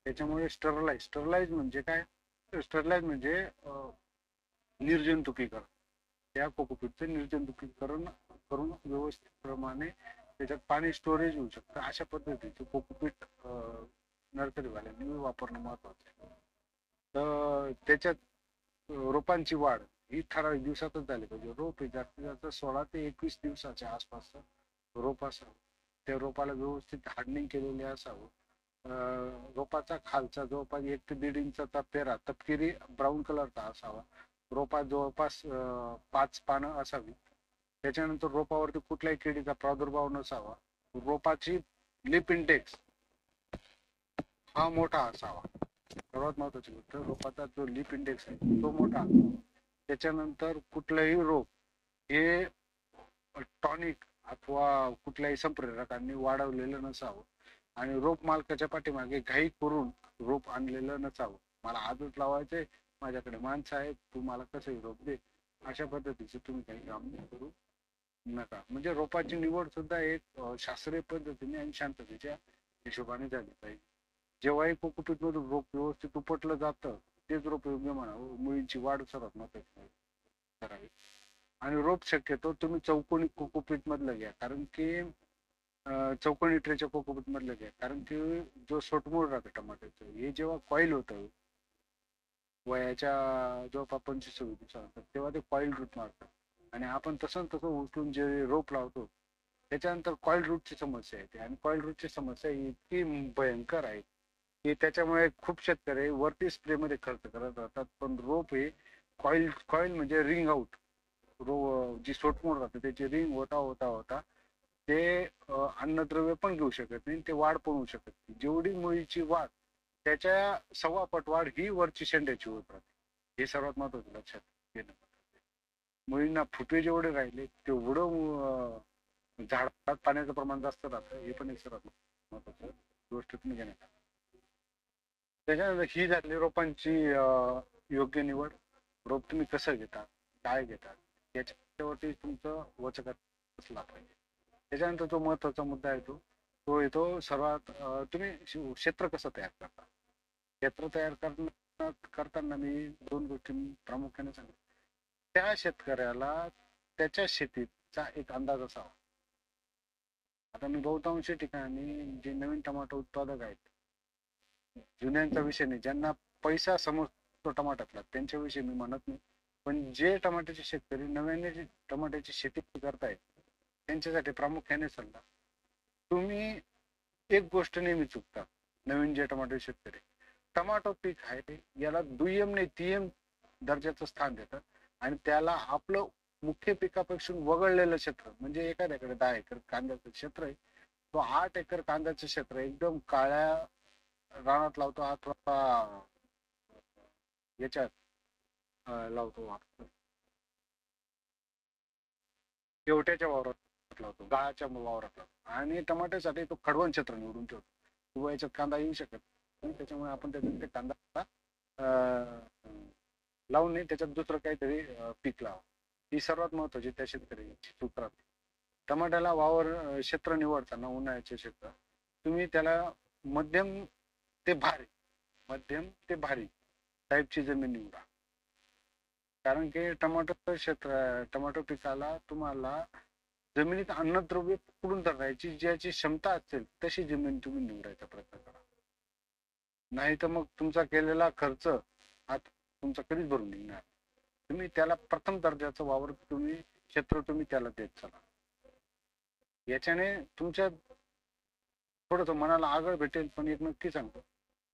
त्याच्यामुळे स्टरलाइज म्हणजे काय? स्टरलाइज म्हणजे निर्जंतुकीकरण. त्या कोकोपीटचं निर्जंतुकीकरण करून व्यवस्थित प्रमाणे त्याच्यात पाणी स्टोरेज होऊ शकतं. अशा पद्धतीचे कोकोपीट नर्सरीवाल्यांनी वापरणं महत्वाचं आहे. तर त्याच्यात रोपांची वाढ ही ठराविक दिवसातच झाली पाहिजे. रोप हे जास्तीत जास्त 16 ते 21 दिवसाच्या आसपास रोप असावं. त्या रोपाला व्यवस्थित हार्डनिंग केलेले असावं. रोपाचा खालचा जवळपास 1 ते 1.5 इंचाचा पेरा तपकिरी ब्राऊन कलरचा असावा. रोपात जवळपास 5 पानं असावी. त्याच्यानंतर रोपावरती कुठल्याही किडीचा प्रादुर्भाव नसावा. रोपाची लिप इंडेक्स हा मोठा असावा. सर्वात महत्वाची गोष्ट, रोपाचा जो लिप इंडेक्स आहे तो मोठा असावा. त्याच्यानंतर कुठलंही रोप हे टॉनिक अथवा कुठल्याही संप्रेरकांनी वाढवलेलं नसावं. आणि रोप मालकाच्या पाठीमागे घाई करून रोप आणलेलं नसावं. मला आजच लावायचंय, माझ्याकडे माणसं आहेत, तू मला कसंही रोप दे, अशा पद्धतीचं तुम्ही काही काम करू नका. म्हणजे रोपाची निवड सुद्धा एक शास्त्रीय पद्धतीने आणि शांततेच्या हिशोबाने झाली पाहिजे. जेव्हाही कोकोपीट मधून रोप व्यवस्थित उपटलं जातं, तेच रोप योग्य म्हणावं. मुळींची वाढ सर्वात महत्वाची करावी. आणि रोप शक्यतो तुम्ही चौकोनी कोकोपीट मधलं घ्या. कारण की चौकोनी ट्रेच्या कोकोपीट मधलं घ्या. कारण की जो सोटमूळ राहतं टमाट्याचं, हे जेव्हा कॉईल होतं वयाच्या जवळपास 25-26 दिवसानंतर, तेव्हा ते कॉईल रूट मारतात. आणि आपण तसं उचलून जे रोप लावतो त्याच्यानंतर कॉईल रूटची समस्या येते. आणि कॉईल रूटची समस्या ही इतकी भयंकर आहे की त्याच्यामुळे खूप शेतकरी वरती स्प्रे मध्ये खर्च करत राहतात. पण रोप हे कॉईल कॉईल म्हणजे रिंग आउट, जी सोटमोड राहते त्याची रिंग होता होता होता ते अन्नद्रव्य पण घेऊ शकत नाही, ते वाढ पण होऊ शकत नाही. जेवढी मुळीची वाढ त्याच्या 1.25 पट वाढ ही वरची शेंड्याची होत राहते. हे सर्वात महत्वाचं लक्षात घेणं. मुळींना फुटवे जेवढे राहिले तेवढं झाडात पाण्याचं प्रमाण जास्त राहतं. हे पण एक सर्वात महत्वाचं गोष्ट तुम्ही घेण्यात. त्याच्यानंतर ही झाली रोपांची योग्य निवड. रोप तुम्ही कसं घेता, काय घेता, याच्यावरती तुमचं वचक असला पाहिजे. त्याच्यानंतर जो महत्वाचा मुद्दा येतो तो येतो सर्वात तुम्ही क्षेत्र कसं तयार करता. क्षेत्र तयार करताना मी 2 गोष्टी प्रामुख्याने सांगतो. त्या शेतकऱ्याला त्याच्या शेतीचा एक अंदाज असावा. आता मी बहुतांश ठिकाणी जे नवीन टमाटो उत्पादक आहेत, जुन्यांचा विषय नाही, ज्यांना पैसा समजतो टमाट्यातला त्यांच्याविषयी मी म्हणत नाही, पण जे टमाट्याचे शेतकरी नव्याने टमाट्याची शेती करतायत त्यांच्यासाठी प्रामुख्याने सल्ला, तुम्ही एक गोष्ट नेहमी चुकता. नवीन जे टमाटो शेतकरी, टमाटो पीक आहे याला दुय्यम नाही तिय्यम दर्जाचं स्थान देतात. आणि त्याला आपलं मुख्य पिकापासून वगळलेलं क्षेत्र, म्हणजे एखाद्याकडे 10 एकर कांद्याचं क्षेत्र आहे, तो 8 एकर कांद्याचं क्षेत्र एकदम काळ्या रानात लावतो अथवा याच्यात लावतो, केवट्याच्या वावरात लावतो, गाळाच्या वावरात लावतो. आणि टमाट्यासाठी तो खडवण क्षेत्र निवडून ठेवतो. किंवा याच्यात कांदा येऊ शकत नाही, त्याच्यामुळे आपण त्याच्यात कांदा लावून नाही, त्याच्यात दुसरं काहीतरी पीक लावा. ही सर्वात महत्वाची त्या शेतकऱ्यांची चूक राहते. टमाट्याला वावर क्षेत्र निवडताना उन्हाळ्याचे क्षेत्र तुम्ही त्याला मध्यम ते भारी मध्यम ते भारी टाईपची जमीन निवडा. कारण की टमाटो पिकाला तुम्हाला जमिनीत अन्नद्रव्य कुठून धरायची ज्याची क्षमता असेल तशी जमीन तुम्ही निवडायचा प्रयत्न करा. नाही तर मग तुमचा केलेला खर्च हा तुमचा कधीच भरून निघणार. तुम्ही त्याला प्रथम दर्जाचं वावर क्षेत्र तुम्ही त्याला देत चला. याच्याने तुमच्या थोडंसं मनाला आगळ भेटेल, पण एक नक्की सांगतो,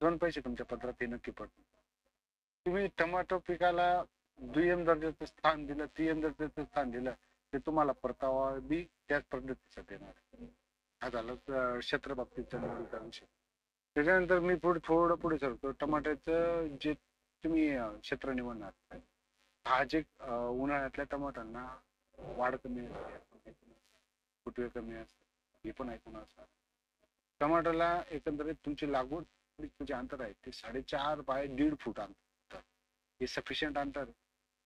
2 पैसे तुमच्या पदरात हे नक्की पडतील. तुम्ही टमाटो पिकाला दुय्यम दर्जाचं स्थान दिलं, तिय्यम दर्जाचं स्थान दिलं, ते तुम्हाला परतावा बी त्याच पद्धतीचा देणार. हा झालं क्षेत्र बाबतीचा निवडीचा विषय. त्याच्यानंतर मी थोडं पुढे सरतो. टमाट्याचं जे तुम्ही क्षेत्र निवडणार, साहजिक उन्हाळ्यातल्या टमाट्यांना वाढ कमी असते, फुटवे कमी असते, हे पण ऐकून असतात. टमाटोला एकंदरीत तुमची लागवड जे अंतर आहे ते 4.5 बाय 1.5 फूट अंतर हे सफिशियंट अंतर आहे.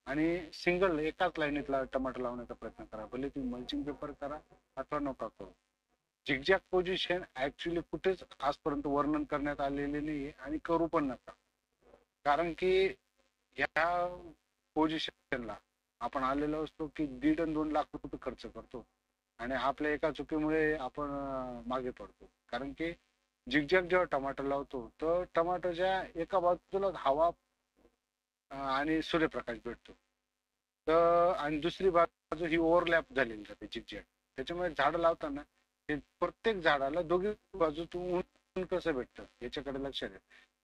आणि सिंगल एकाच लाईनीतला टमाटर लावण्याचा प्रयत्न करा, भले तुम्ही मल्चिंग पेपर करा अथवा नका करू. झिगझॅग पोझिशन ऍक्च्युली कुठेच आजपर्यंत वर्णन करण्यात आलेले नाहीये आणि करू पण नका. कारण की ह्या पोझिशनला आपण आलेलो असतो की 1.5 आणि 2 लाख रुपये खर्च करतो आणि आपल्या एका चुकीमुळे आपण मागे पडतो. कारण की झिगझॅग जेव्हा टमाटर लावतो तर टमाटरच्या एका बाजूला हवा आणि सूर्यप्रकाश भेटतो, तर आणि दुसरी बाजू ही ओव्हरलॅप झालेली राहते झिगझॅग. त्याच्यामुळे झाड लावताना हे प्रत्येक झाडाला दोघी बाजूतून ऊन कसं भेटतं याच्याकडे लक्ष द्या.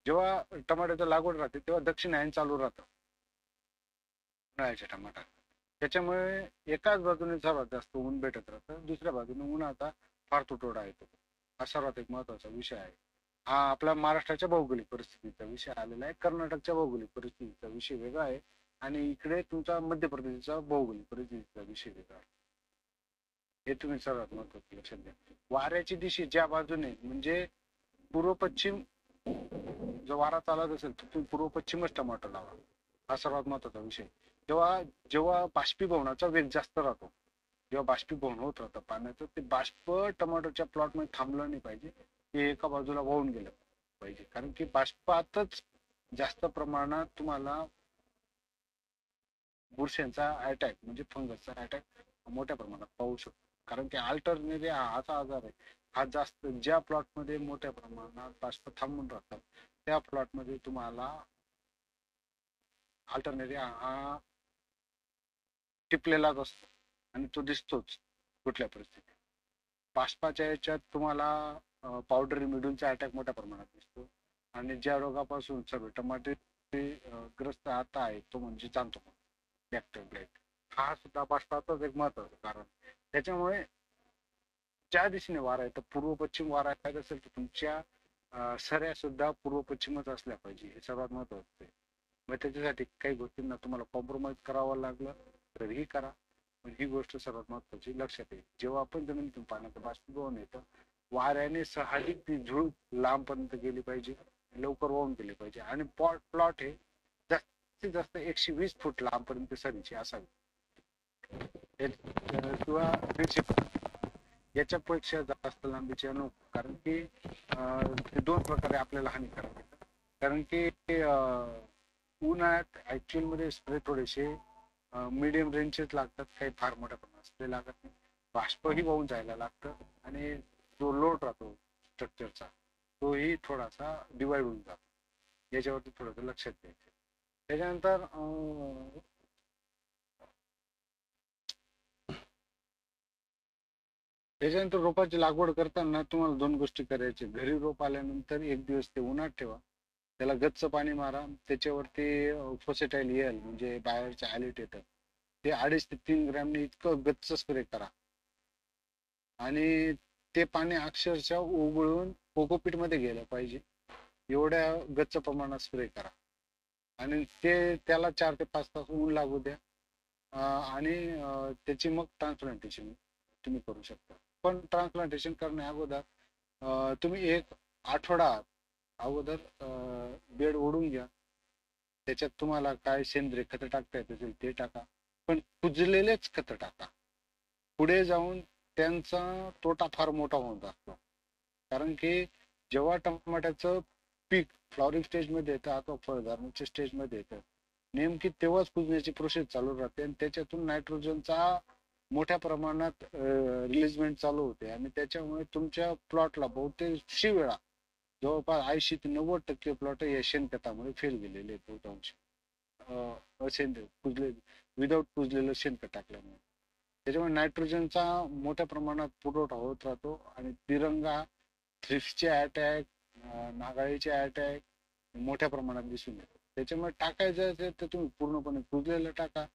जेव्हा टमाट्याचं लागवड राहते तेव्हा दक्षिणायन चालू राहतं उन्हाळ्याच्या टमाटा. त्याच्यामुळे एकाच बाजूने सर्वात जास्त ऊन भेटत राहतं, दुसऱ्या बाजूने उन्हाचा फार तुटवडा येतो. हा सर्वात एक महत्वाचा विषय आहे. हा आपला महाराष्ट्राच्या भौगोलिक परिस्थितीचा विषय आलेला आहे. कर्नाटकच्या भौगोलिक परिस्थितीचा विषय वेगळा आहे आणि इकडे तुमचा मध्य प्रदेशचा भौगोलिक परिस्थितीचा विषय वेगळा आहे. हे तुम्ही सर्वात महत्वाचं लक्षात द्या. वाऱ्याची दिशा ज्या बाजूने म्हणजे पूर्व पश्चिम जर वारा चालत असेल तर तुम्ही पूर्व पश्चिमच टमाटर लावा, हा सर्वात महत्वाचा विषय. जेव्हा जेव्हा बाष्पीभवनाचा वेग जास्त राहतो, जेव्हा बाष्पीभवन होत राहतं पाण्याचं, ते बाष्प टमाटरच्या प्लॉटमध्ये थांबलं नाही पाहिजे, ते एका बाजूला वाहून गेलं पाहिजे. कारण की बाष्पातच जास्त प्रमाणात तुम्हाला बुरशीचा अटॅक म्हणजे फंगसचा अटॅक मोठ्या प्रमाणात पाहू शकतो. कारण की अल्टरनेरिया हा असा आजार आहे, हा जास्त ज्या प्लॉटमध्ये मोठ्या प्रमाणात बाष्प थांबून राहतात त्या प्लॉटमध्ये तुम्हाला अल्टरनेरिया हा टिपलेलाच असतो आणि तो दिसतोच कुठल्या परिस्थितीत. बाष्पाच्या याच्यात तुम्हाला पावडरी मिडूनचा अटॅक मोठ्या प्रमाणात दिसतो. आणि ज्या रोगापासून सर्व टमाटे ग्रस्त आता आहे तो म्हणजे जाणतो बॅक्टर ब्लॅक, हा सुद्धा बाष्पाचाच एक महत्वाचं कारण. त्याच्यामुळे ज्या दिशेने वारा आहे तर पूर्व पश्चिम वारा येत असेल तर तुमच्या सऱ्या सुद्धा पूर्व पश्चिमच असल्या पाहिजे, हे सर्वात महत्वाचं आहे. मग त्याच्यासाठी काही गोष्टींना तुम्हाला कॉम्प्रोमाइज करावं लागलं तर ही करा, पण ही गोष्ट सर्वात महत्वाची लक्षात येईल. जेव्हा आपण जमिनीतून पाण्याचं बाष्पीभवन येतं वाऱ्याने साहजिक ती झुळूक लांबपर्यंत गेली पाहिजे, लवकर वाहून गेली पाहिजे आणि प्लॉट हे जास्तीत जास्त 120 फूट लांबपर्यंत सरीची असावी किंवा 150 याच्यापेक्षा जास्त लांबीचे नको. कारण की ते दोन प्रकारे आपल्याला हानिकारक येतात. कारण की उन्हाळ्यात ऍक्च्युअल मध्ये स्प्रे थोडेसे मीडियम रेंजचेच लागतात, काही फार मोठ्या प्रमाणात स्प्रे लागत नाही. बाष्पही वाहून जायला लागतं आणि जो लोड राहतो स्ट्रक्चरचा तोही थोडासा डिवाइड होऊन जातो. याच्यावरती थोडंसं लक्षात द्यायचं. त्याच्यानंतर त्याच्यानंतर रोपाची लागवड करताना तुम्हाला दोन गोष्टी करायच्या. घरी रोप आल्यानंतर एक दिवस ते उन्हात ठेवा, त्याला गच्च पाणी मारा, त्याच्यावरती फोसेटाईल येल म्हणजे बाहेरचे ॲलिट येतं ते 2.5 ते 3 ग्रॅमने इतकं गच्च स्प्रे करा आणि ते पाणी अक्षरशः उघळून कोकोपीट मध्ये गेलं पाहिजे एवढ्या गच्च प्रमाणात स्प्रे करा आणि त्याला 4 ते 5 तास ऊन लागू द्या. आणि त्याची मग ट्रान्सप्लांटेशन तुम्ही करू शकता. पण ट्रान्सप्लांटेशन करण्या अगोदर तुम्ही एक आठवडा अगोदर बेड ओढून घ्या. त्याच्यात तुम्हाला काय सेंद्रिय खतं टाकता येत असेल ते टाका, पण कुजलेलेच खतं टाका. पुढे जाऊन त्यांचा तोटा फार मोठा होऊन जातो. कारण की जेव्हा टमाट्याचं पीक फ्लॉवरिंग स्टेजमध्ये येतं अथवा फळधारणेच्या स्टेजमध्ये येतं नेमकी तेव्हाच कुजण्याची प्रोसेस चालू राहते आणि त्याच्यातून नायट्रोजनचा मोठ्या प्रमाणात रिलीजमेंट चालू होते आणि त्याच्यामुळे तुमच्या प्लॉटला बहुतेक वेळा जवळपास 80 ते 90% प्लॉट या शेणखतामुळे फेल गेलेले आहेत बहुतांश. कुजले विदाऊट कुजलेलं शेणखत टाकल्यामुळे त्याच्यामुळे नायट्रोजनचा मोठ्या प्रमाणात पुरवठा होत राहतो आणि तिरंगा थ्रिप्सचे अटॅक नागाळीचे अटॅक मोठ्या प्रमाणात दिसून येतात. त्याच्यामुळे टाकायचं असेल तर तुम्ही पूर्णपणे कुजलेलं टाका.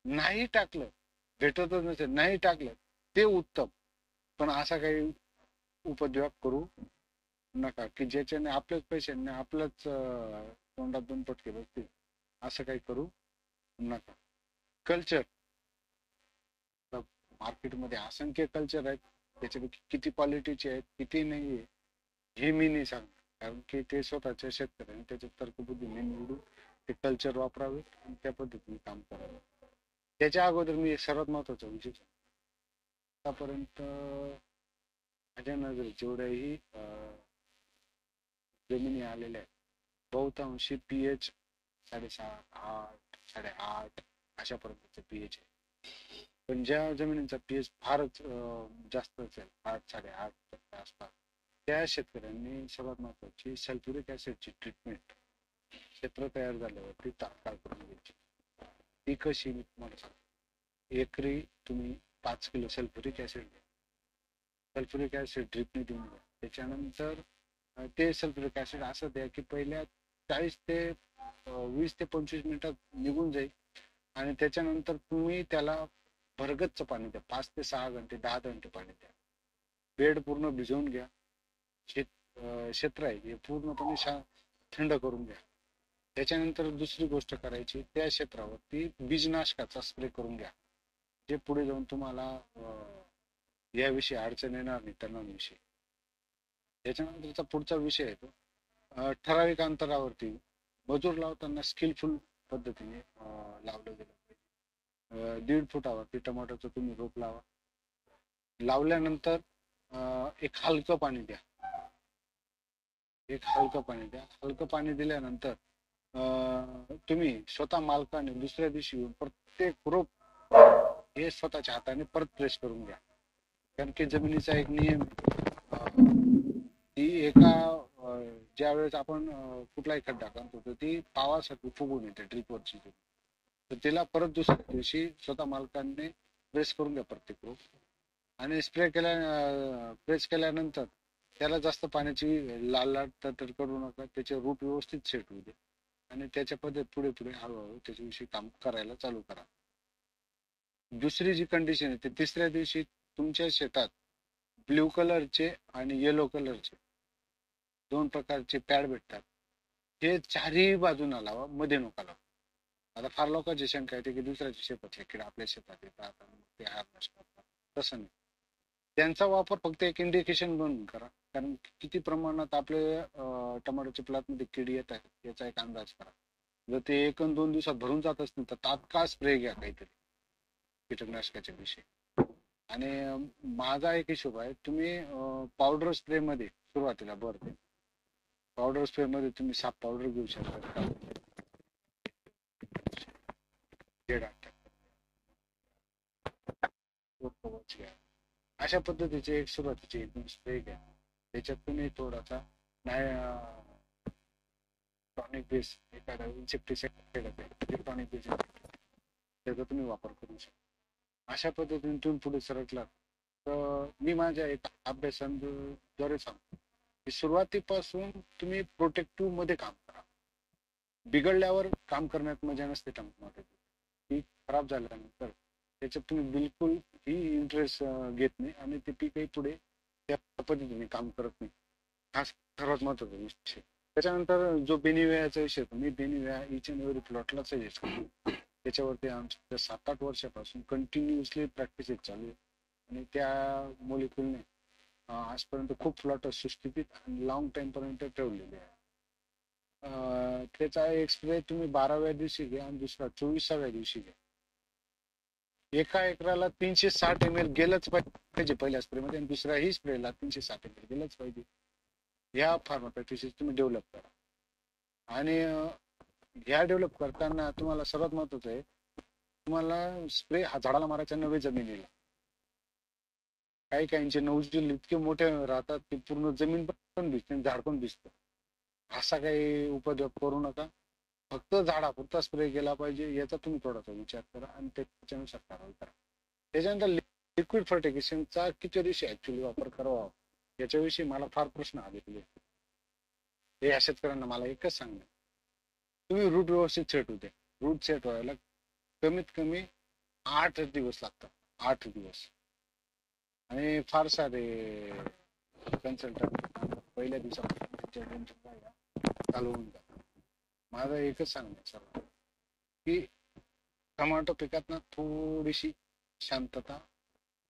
नाही टाकलं भेटतच नसेल नाही टाकलं ते उत्तम, पण असा काही उपद्व्याप करू नका की ज्याच्याने आपल्याच पैशांनी आपल्याच तोंडात दोन पटके बसतील, असं काही करू नका. कल्चर, मार्केटमध्ये असंख्य कल्चर आहेत. त्याच्यापैकी किती क्वालिटीचे आहेत किती नाही आहे हे मी नाही सांगणार. कारण की ते स्वतःच्या शेतकऱ्यांनी त्याच्या तर्कबुद्धीने निवडून ते कल्चर वापरावे आणि त्या पद्धतीने काम करावे. त्याच्या अगोदर मी एक सर्वात महत्वाचा विषय सांगतो. आतापर्यंत माझ्या नजरेत जेवढ्याही जमिनी आलेल्या आहेत बहुतांशी पीएच 7.5 8 8.5 अशापर्यंतचे पीएच आहे. पण ज्या जमिनींचा पीएच फारच जास्त असेल 8 8.5 आसपास त्या शेतकऱ्यांनी सर्वात महत्वाची सल्फ्युरिक ऍसिडची ट्रीटमेंट क्षेत्र तयार झाल्यावरती तात्काळ करून घ्यायची. ती कशी मी तुम्हाला सांगतो. एकरी तुम्ही 5 किलो सल्फ्युरिक ऍसिड घ्या. सल्फ्युरिक ऍसिड ड्रिपने देऊन द्या. त्याच्यानंतर ते सल्फ्युरिक ऍसिड असं द्या की पहिल्या 40 ते 20 ते 25 मिनिटात निघून जाईल आणि त्याच्यानंतर तुम्ही त्याला भरगच्च पाणी द्या. 5 ते 6 घंटे 10 घंटे पाणी द्या. बेड पूर्ण भिजवून घ्या. क्षेत्र आहे हे पूर्णपणे थंड करून घ्या. त्याच्यानंतर दुसरी गोष्ट करायची, त्या क्षेत्रावरती बीजनाशकाचा स्प्रे करून घ्या. जे पुढे जाऊन तुम्हाला याविषयी अडचण येणार नाही तणांविषयी. त्याच्यानंतरचा पुढचा विषय आहे तो ठराविक अंतरावरती मजूर लावताना स्किलफुल पद्धतीने लावलं गेलं पाहिजे. 1.5 फुटावरती टमाटोचं तुम्ही रोप लावा. लावल्यानंतर एक हलकं पाणी द्या. हलकं पाणी दिल्यानंतर तुम्ही स्वतः मालकाने दुसऱ्या दिवशी येऊन प्रत्येक रोप हे स्वतःच्या हाताने परत प्रेस करून घ्या. कारण की जमिनीचा एक नियम ती एका ज्या वेळेस आपण कुठलाही खड्डा करतो तर ती पावासाठी फुगून येते ड्रीपवरची. तर तिला परत दुसऱ्या दिवशी स्वतः मालकाने प्रेस करून घ्या प्रत्येक रोप. आणि प्रेस केल्यानंतर त्याला जास्त पाण्याची लाल तर करू नका. त्याचे रूट व्यवस्थित सेट होऊ दे आणि त्याच्या पद्धत पुढे हळूहळू त्याच्याविषयी काम करायला चालू करा. दुसरी जी कंडिशन आहे ते तिसऱ्या दिवशी तुमच्या शेतात ब्ल्यू कलरचे आणि येलो कलरचे 2 प्रकारचे पॅड भेटतात. हे चारही बाजूला लावा, मध्ये नका लावा. आता फार लोकांची शंका येते की दुसऱ्याच्या शेतातले किडे आपल्या शेतात येतात ते हार्वेस करतात. तसं नाही. त्यांचा वापर फक्त एक इंडिकेशन म्हणून करा. कारण किती प्रमाणात आपले टमाटोच्या प्लॉटमध्ये किडी येत आहेत याचा एक अंदाज करा. जर ते 1 आणि 2 दिवसात भरून जात असतील तर तात्काळ स्प्रे घ्या काहीतरी कीटकनाशकाच्या विषयी. आणि माझा एक हिशोब आहे, तुम्ही पावडर स्प्रे मध्ये सुरुवातीला भरते पावडर स्प्रे मध्ये तुम्ही साप पावडर घेऊ शकता. अशा पद्धतीचे एक सुरुवातीचे एक स्प्रे घ्या. त्याच्यात तुम्ही थोडासा टॉनिक बेस एखादा इन्सेक्टिसाइड टॉनिक बेस त्याचा तुम्ही वापर करू शकता. अशा पद्धतीने तुम्ही पुढे सरकला तर मी माझ्या एक अभ्यासाद्वारे सांगतो की सुरुवातीपासून तुम्ही प्रोटेक्टिव्ह मध्ये काम करा. बिघडल्यावर काम करण्यात मजा नसते. टमाटर पीक खराब झाल्यानंतर त्याच्यात तुम्ही बिलकुल ही इंटरेस्ट घेत नाही आणि ते पीकही पुढे त्या पद्धतीने काम करत नाही. हा सर्वात महत्वाचा विषय. त्याच्यानंतर जो बेनिव्याचा विषय मी बेनिव्या इच अँड एव्हरी प्लॉटला सजेस्ट करतो. त्याच्यावरती आमच्या 7-8 वर्षापासून कंटिन्युअसली प्रॅक्टिस चालू आहे आणि त्या मोलिक्युलने आजपर्यंत खूप प्लॉट सुस्थितीत आणि लॉंग टाइम पर्यंत ठेवलेले आहे. त्याचा एक स्प्रे तुम्ही 12व्या दिवशी घ्या आणि दुसरा 24व्या दिवशी घ्या. एका एकराला 360 ml गेलंच पाहिजे पहिल्या स्प्रे मध्ये आणि दुसऱ्याही स्प्रेला 360 ml गेलंच पाहिजे. ह्या फार्मा प्रॅक्टिसेस तुम्ही डेव्हलप करा. आणि ह्या डेव्हलप करताना तुम्हाला सर्वात महत्वाचं आहे, तुम्हाला स्प्रे हा झाडाला मारायचा नव्हे जमिनीला. काही काहींचे नोजल इतके मोठे राहतात की पूर्ण जमीन पण भिजते झाड पण भिजतं. असा काही उपद्रव करू नका. फक्त झाडापुरता स्प्रे केला पाहिजे याचा तुम्ही थोडासा विचार करा आणि त्याच्यानुसार कारवाई करा. त्याच्यानंतर लिक्विड फर्टिगेशनचा किती दिवशी ऍक्च्युअली वापर करावा याच्याविषयी मला फार प्रश्न आलेले. हे या शेतकऱ्यांना मला एकच सांगणं, तुम्ही रूट व्यवस्थित सेट होते. रूट सेट व्हायला कमीत कमी 8 दिवस लागतात. 8 दिवस. आणि फार सारे कन्सल्टंट पहिल्या दिवसापासून चालू होऊन जातात. माझं एकच सांगणं सर की टोमॅटो पिकात ना थोडीशी शांतता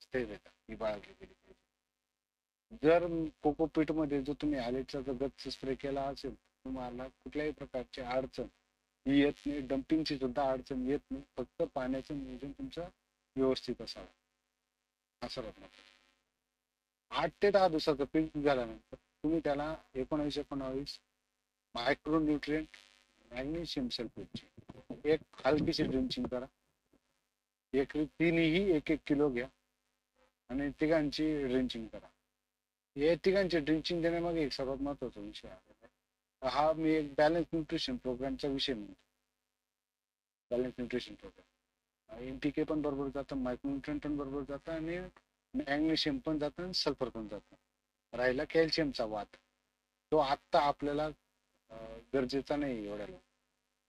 स्थिरता ही बाळगली गेली पाहिजे. जर कोकोपीट मध्ये जो तुम्ही आलेचा जर गच्च स्प्रे केला असेल, तुम्हाला कुठल्याही प्रकारची अडचण ही येत नाही, डम्पिंगची सुद्धा अडचण येत नाही. फक्त पाण्याचं नियोजन तुमचं व्यवस्थित असावं. असं राहत नाही. 8 ते 10 दिवसाचं पीक झाल्यानंतर तुम्ही त्याला 19-19 मायक्रो न्यूट्रिएंट मॅग्नेशियम सल्फेटची एक हलकीशी ड्रिंचिंग करा. तिन्ही 1-1 किलो घ्या आणि तिघांची ड्रिंचिंग करा. हे तिघांची ड्रिंचिंग देण्यामागे एक सर्वात महत्वाचा विषय आहे. हा मी एक बॅलन्स न्यूट्रिशन प्रोग्रामचा विषय म्हणतो. बॅलन्स न्यूट्रिशन प्रोग्राम एनपीके पण बरोबर जातं, मायक्रोन्युट्रिएंट पण बरोबर जातं आणि मॅग्नेशियम पण जातं आणि सल्फर पण जातं. राहिला कॅल्शियमचा वाद, तो आत्ता आपल्याला गरजेचा नाही एवढ्याला.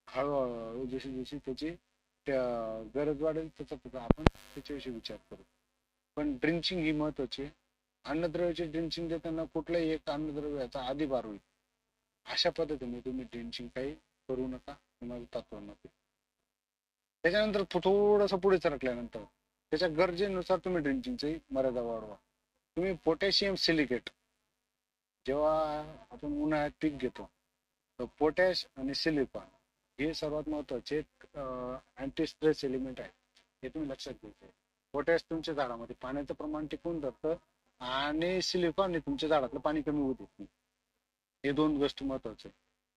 हळूहळू जशी जशी त्याची गरज वाढेल तसा आपण त्याच्याविषयी विचार करू. पण ड्रिंचिंग ही महत्वाची आहे. अन्नद्रव्याची ड्रिंचिंग देताना कुठल्याही एक अन्नद्रव्याचा आधी बार होईल अशा पद्धतीने तुम्ही ड्रिंचिंग काही करू नका. तुम्हाला तत्व नको. त्याच्यानंतर थोडंसं पुढे सरकल्यानंतर त्याच्या गरजेनुसार तुम्ही ड्रिंचिंगची मर्यादा वाढवा. तुम्ही पोटॅशियम सिलिकेट जेव्हा आपण उन्हाळ्यात पीक घेतो तर पोटॅश आणि सिलिकॉन हे सर्वात महत्वाचे अँटी स्ट्रेस एलिमेंट आहे. हे तुम्ही लक्षात घ्यायचे. पोटॅश तुमच्या झाडामध्ये पाण्याचं प्रमाण टिकवून धरतं आणि सिलिकॉन हे तुमच्या झाडातलं पाणी कमी होत नाही. हे दोन गोष्टी महत्वाचे.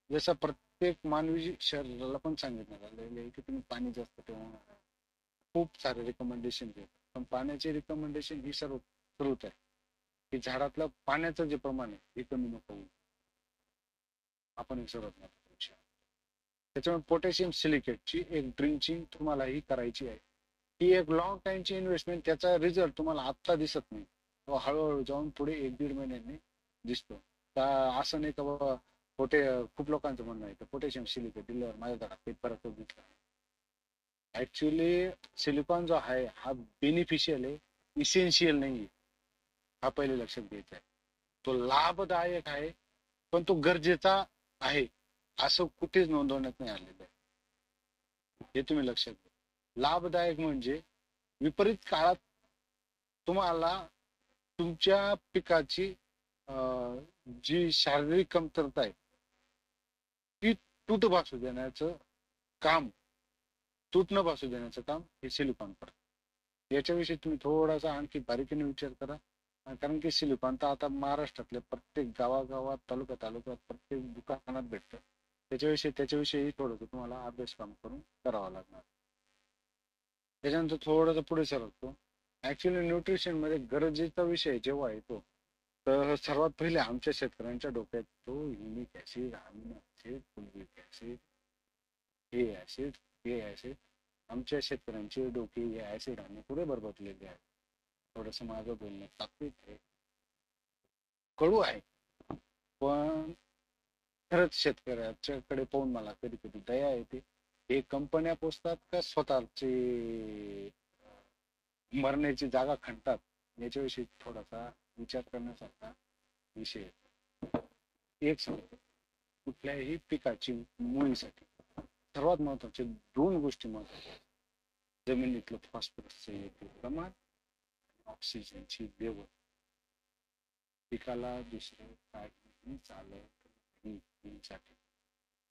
जसं प्रत्येक मानवी शरीराला पण सांगितलं झालेलं आहे की तुम्ही पाणी जास्त ठेवा. खूप सारे रिकमेंडेशन आहेत, पण पाण्याचे रिकमेंडेशन ही सर्व स्रोत आहे की झाडातलं पाण्याचं जे प्रमाण आहे हे कमी नको होऊ. आपण एक सर्वात महत्वाचा विषय. त्याच्यामुळे पोटॅशियम सिलिकेटची एक ड्रिंचिंग तुम्हाला ही करायची आहे. ही एक लॉंग टाइमची इन्व्हेस्टमेंट. त्याचा रिझल्ट तुम्हाला आत्ता दिसत नाही, तो हळूहळू जाऊन पुढे 1-1.5 महिन्यांनी दिसतो. असं नाही का बाबा खूप लोकांचं म्हणणं आहे की पोटॅशियम सिलिकेट दिल्यावर माझ्या झाडात काही फरक दिसला. ऍक्च्युली सिलिकॉन जो आहे हा बेनिफिशियल आहे, इसेन्शियल नाही. हा पहिले लक्षात घ्यायचा आहे. तो लाभदायक आहे पण तो गरजेचा आहे असं कुठेच नोंदवण्यात नाही आलेलं आहे. हे तुम्ही लक्षात घ्या. लाभदायक म्हणजे विपरीत काळात तुम्हाला तुमच्या पिकाची जी शारीरिक कमतरता आहे ती तूट भासू देण्याचं काम तूट न भासू देण्याचं काम हे सिलिकॉन करतं. याच्याविषयी तुम्ही थोडासा आणखी बारीकीने विचार करा. कारण की सिलिकॉन तर आता महाराष्ट्रातल्या प्रत्येक गावागावात तालुक्यात प्रत्येक दुकानात भेटतं. त्याच्याविषयी थोडंसं तुम्हाला अभ्यास काम करून करावं लागणार. त्याच्यानंतर थोडंसं पुढे सरकतो. ऍक्च्युली न्यूट्रिशन मध्ये गरजेचा विषय जेव्हा येतो तर सर्वात पहिले आमच्या शेतकऱ्यांच्या डोक्यात तो युमिक acid, amino acid, fulvic acid, हे ऍसिड. आमच्या शेतकऱ्यांचे डोके या ऍसिड आणि पुढे बरबटलेले आहे. थोडस माझं बोलणं तात्विक आहे, कडू आहे, पण खरंच शेतकऱ्याच्याकडे पाहून मला कधी कधी दया येते. हे कंपन्या पोचतात का स्वतःचे मरण्याची जागा खणतात याच्याविषयी थोडासा विचार करण्यासारखा विषय. एक सांगतो, कुठल्याही पिकाची मुळीसाठी सर्वात महत्वाचे 2 गोष्टी महत्वाच्या. जमिनीतलं फॉस्फरसचे प्रमाण, ऑक्सिजनची लेवल. पिकाला दुसरं काही चालत नाही.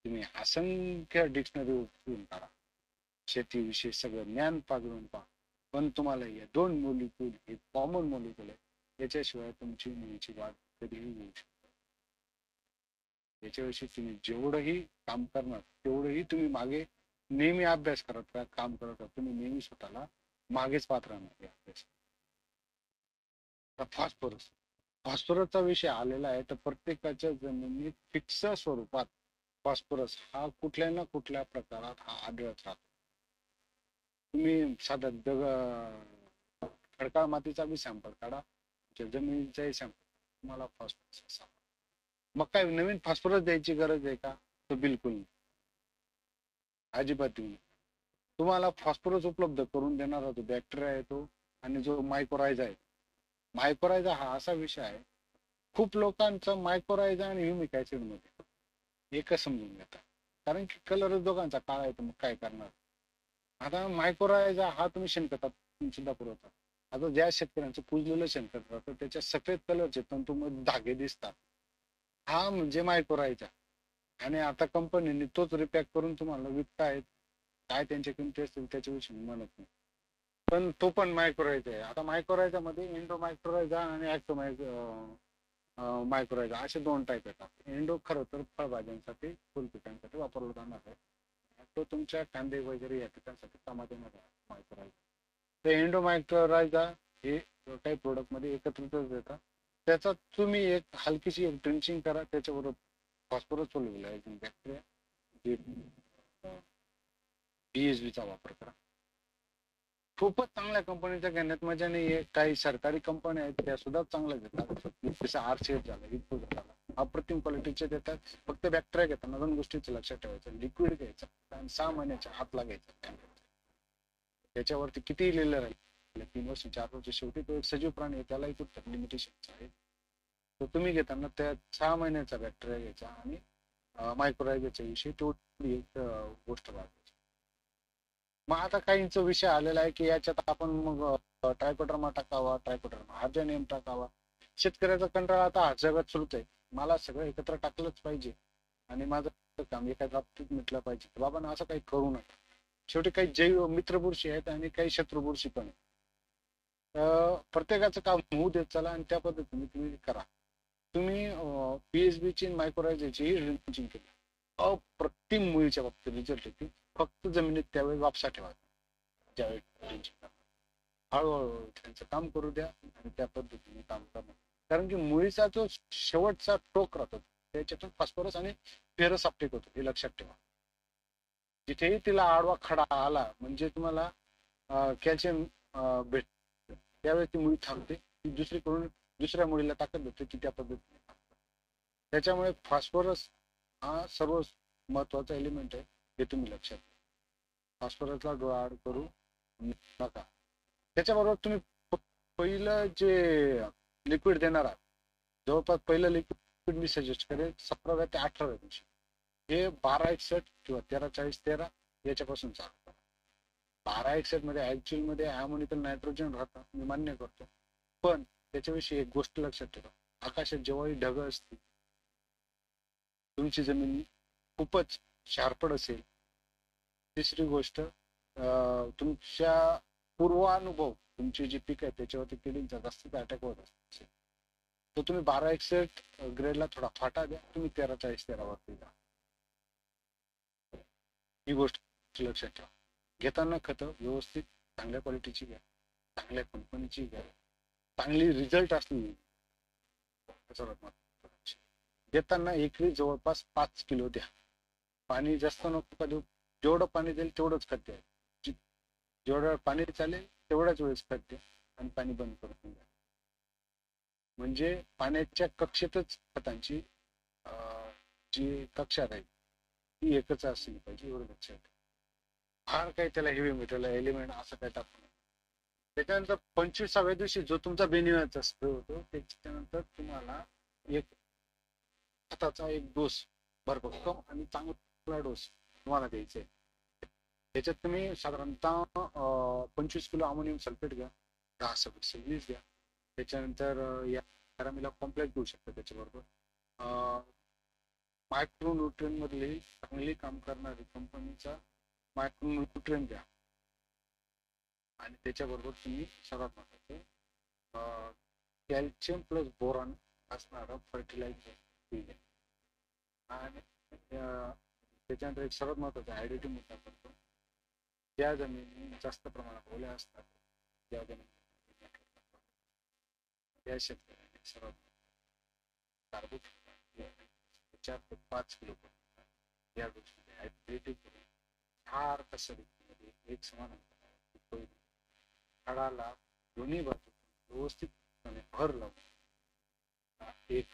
तुम्ही असंख्य डिक्शनरी उचलून काढा, शेतीविषयी सगळं ज्ञान पागळून पहा, पण तुम्हाला या 2 मॉलिक्यूल हे कॉमन मॉलिक्यूल आहे. याच्याशिवाय तुमची मुलीची वाढ कधीही होऊ शकते. याच्याविषयी तुम्ही जेवढंही काम करणार तेवढंही तुम्ही मागे नेहमी अभ्यास करत राहा, काम करत राहा. तुम्ही नेहमी स्वतःला मागेच पाहत राहणार अभ्यास. फॉस्फरसचा विषय आलेला आहे तर प्रत्येकाच्या जमिनीत फिक्स स्वरूपात फॉस्फरस हा कुठल्या ना कुठल्या प्रकारात हा आढळत राहतो. तुम्ही साधा खडकाळ मातीचा बी सॅम्पल काढा, जमिनीचाही सॅम्पल, तुम्हाला फॉस्फरस असा. मग काय नवीन फॉस्फरस द्यायची गरज आहे का? तर बिलकुल नाही, अजिबात नाही. तुम्हाला फॉस्फरस उपलब्ध करून देणारा जो बॅक्टेरिया येतो आणि जो मायक्रोरायझा आहे. मायक्रोरायझा हा असा विषय आहे, खूप लोकांचा मायक्रोरायझा आणि ह्युमिक ऍसिड मध्ये एकच समजून घेतात. कारण की कलर दोघांचा काळा येतो, मग काय करणार. आता मायक्रोरायझा हा तुम्ही शेणखतात सुद्धा पुरवता. आता ज्या शेतकऱ्यांचं कुजलेलं शेणखत राहतं त्याच्या सफेद कलरचे तंतूमध्ये धागे दिसतात, हा म्हणजे मायक्रोरायझा. आणि आता कंपनीने तोच रिपॅक करून तुम्हाला विकतायत. काय त्यांच्या किमती असतील त्याच्याविषयी मी म्हणत नाही, पण तो पण मायक्रोरायझा आहे. आता मायक्रोरायझा मध्ये इंडो मायक्रोरायझा आणि ऍक्टो मायक्रोरायझा असे दोन टाईप येतात. इंडो खरं तर फळभाज्यांसाठी, फुलपिकांसाठी वापरला जाणार आहे. तो तुमच्या कांदे वगैरे या पिकांसाठी कामात येणार आहे मायक्रोरायझा. ते इंडो मायक्रोरायझा हे काही प्रोडक्ट मध्ये एकत्रितच येतात. त्याचा तुम्ही एक हलकीशी एक ड्रिंचिंग करा, त्याच्याबरोबर फॉस्फरस सोल्युबलायझिंग बॅक्टेरिया जे BSB चा वापर करा. खूपच चांगल्या कंपनीच्या घेण्यात मजा नाहीये. काही सरकारी कंपन्या आहेत त्या सुद्धा चांगल्या देतात, जसं RCH झालं, इफको झाला, अप्रतिम क्वालिटीचे देतात. फक्त बॅक्टेरिया घेताना दोन गोष्टीचं लक्षात ठेवायचं: लिक्विड घ्यायचं आणि 6 महिन्याच्या आतला घ्यायचा. त्याच्यावरती किती लिहिलं राहील 3 वर्ष 4 वर्ष, शेवटी तो एक सजीव प्राणी आहे, त्यालाही खूप लिमिटेशन आहे. तर तुम्ही घेताना त्या 6 महिन्याचा बॅक्टेरिया घ्यायचा आणि मायक्रोरायझाच्या विषयी तेवढी एक गोष्ट राहते. मग आता काहींचा विषय आलेला आहे की याच्यात आपण मग ट्रायकोडर्मा टाकावा, ट्रायकोडर्मा अर्जानियम टाकावा. शेतकऱ्याचा कंटाळा आता हा जगात सुरूच आहे, मला सगळं एकत्र टाकलंच पाहिजे आणि माझं काम एका बाबतीत मिटलं पाहिजे. बाबा असं काही करू नका. शेवटी काही जैव मित्र बुरशी आहेत आणि काही शत्रू बुरशी पण आहेत. प्रत्येकाचं काम होऊ देत चला आणि त्या पद्धतीने तुम्ही करा. तुम्ही PSB ची मायक्रोरायझेची ड्रिंचिंग केली, अप्रतिम मुळीच्या बाबतीत रिझल्ट येते. फक्त जमिनीत त्यावेळी वापसा ठेवा ज्यावेळी ड्रिंचिंग करा. हळूहळू त्यांचं काम करू द्या आणि त्या पद्धतीने काम करा. कारण की मुळीचा जो शेवटचा टोक राहतो त्याच्यातून फॉस्फरस आणि फेरस अपटेक होतो, हे लक्षात ठेवा. जिथेही तिला आडवा खडा आला म्हणजे तुम्हाला कॅल्शियम भेट, त्यावेळेस ती मुळी थांबते, ती दुसरीकडून दुसऱ्या मुळीला ताकद देते की त्या पद्धतीने. त्याच्यामुळे फॉस्फरस हा सर्व महत्वाचा एलिमेंट आहे, हे तुम्ही लक्षात घ्या. फॉस्फरसला डोळा आड करू नका. त्याच्याबरोबर तुम्ही पहिलं जे लिक्विड देणार आहात, जवळपास पहिलं लिक्विड मी सजेस्ट करेल 17व्या ते 18व्या दिवशी. हे 1261 किंवा 1340-13 याच्यापासून चालू. 1261 मध्ये ऍक्च्युअल मध्ये अमोनिकल नायट्रोजन राहतं, मी मान्य करतो, पण त्याच्याविषयी एक गोष्ट लक्षात ठेवा: आकाशात जेव्हाही ढग असतील, तुमची जमीन खूपच शारपड असेल. तिसरी गोष्ट, तुमच्या पूर्वानुभव, तुमची जी पीक आहे त्याच्यावरती किडींचा जास्त अटॅक होत असेल, तर तुम्ही 1261 ग्रेडला थोडा फाटा द्या, तुम्ही 1340-13 वरती जा. ही गोष्ट लक्षात ठेवा. घेताना खतं व्यवस्थित चांगल्या क्वालिटीची घ्या, चांगल्या कंपनीची घ्या, चांगली रिझल्ट असली. देताना एकरी जवळपास 5 किलो द्या. पाणी जास्त नको देऊ, जेवढं पाणी देईल तेवढंच खत द्या. जेवढं पाणी चालेल तेवढ्याच वेळेस खत द्या आणि पाणी बंद करून द्या. म्हणजे पाण्याच्या कक्षेतच खतांची जी कक्षा राहील ती एकच असली पाहिजे, एवढं लक्षात. फार काही त्याला हेवी मेटल एलिमेंट असं काही टाकू नका. त्याच्यानंतर 25व्या दिवशी जो तुमचा बेनिवाचा स्प्रे होतो, त्याच्यानंतर तुम्हाला एक खताचा एक डोस, भरभक्कम आणि चांगला डोस तुम्हाला द्यायचा आहे. त्याच्यात तुम्ही साधारणतः 25 किलो अमोनियम सल्फेट घ्या, 10-26 घ्या. त्याच्यानंतर या पॅरामिला कॉम्प्लेक्स घेऊ शकता. त्याच्याबरोबर मायक्रोन्यूट्रियन मधली चांगली काम करणारी कंपनीचा मायक्रोन्यूट्रियन द्या आणि त्याच्याबरोबर तुम्ही सर्वात महत्वाचं कॅल्शियम प्लस बोरॉन असणारं फर्टिलायझर द्या. आणि त्याच्यानंतर एक सर्वात महत्वाचा ऍडिटिव्ह मुद्दा करतो: ज्या जमिनी जास्त प्रमाणात ओल्या असतात, त्या जमिनी त्या शेतकऱ्यांनी सर्वात कार्बोट 4 ते 5 किलो या गोष्टी ऍडिटिव्ह करून फार कसं एक समान झाडाला दोन्ही बाजू व्यवस्थितपणे भर लावून एक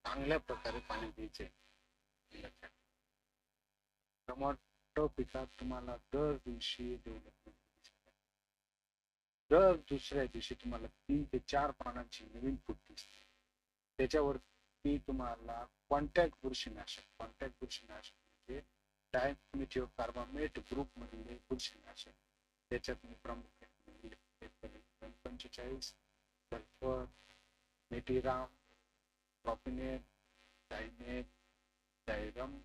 चांगल्या प्रकारे पाणी द्यायचे. टोमॅटो पिकात तुम्हाला दर दिवशी दर दुसऱ्या दिवशी तुम्हाला 3 ते 4 पानांची नवीन फूट दिसते. त्याच्यावरती तुम्हाला कॉन्टॅक्ट बुरशीनाशक म्हणजे डायमिथिओ कार्बामेट ग्रुप मधले बुरशीनाशक. त्याच्यात मी प्रामुख्याने 45 सल्फर, मेटिराम, प्रॉपिनेट, डायनेट, डायरम,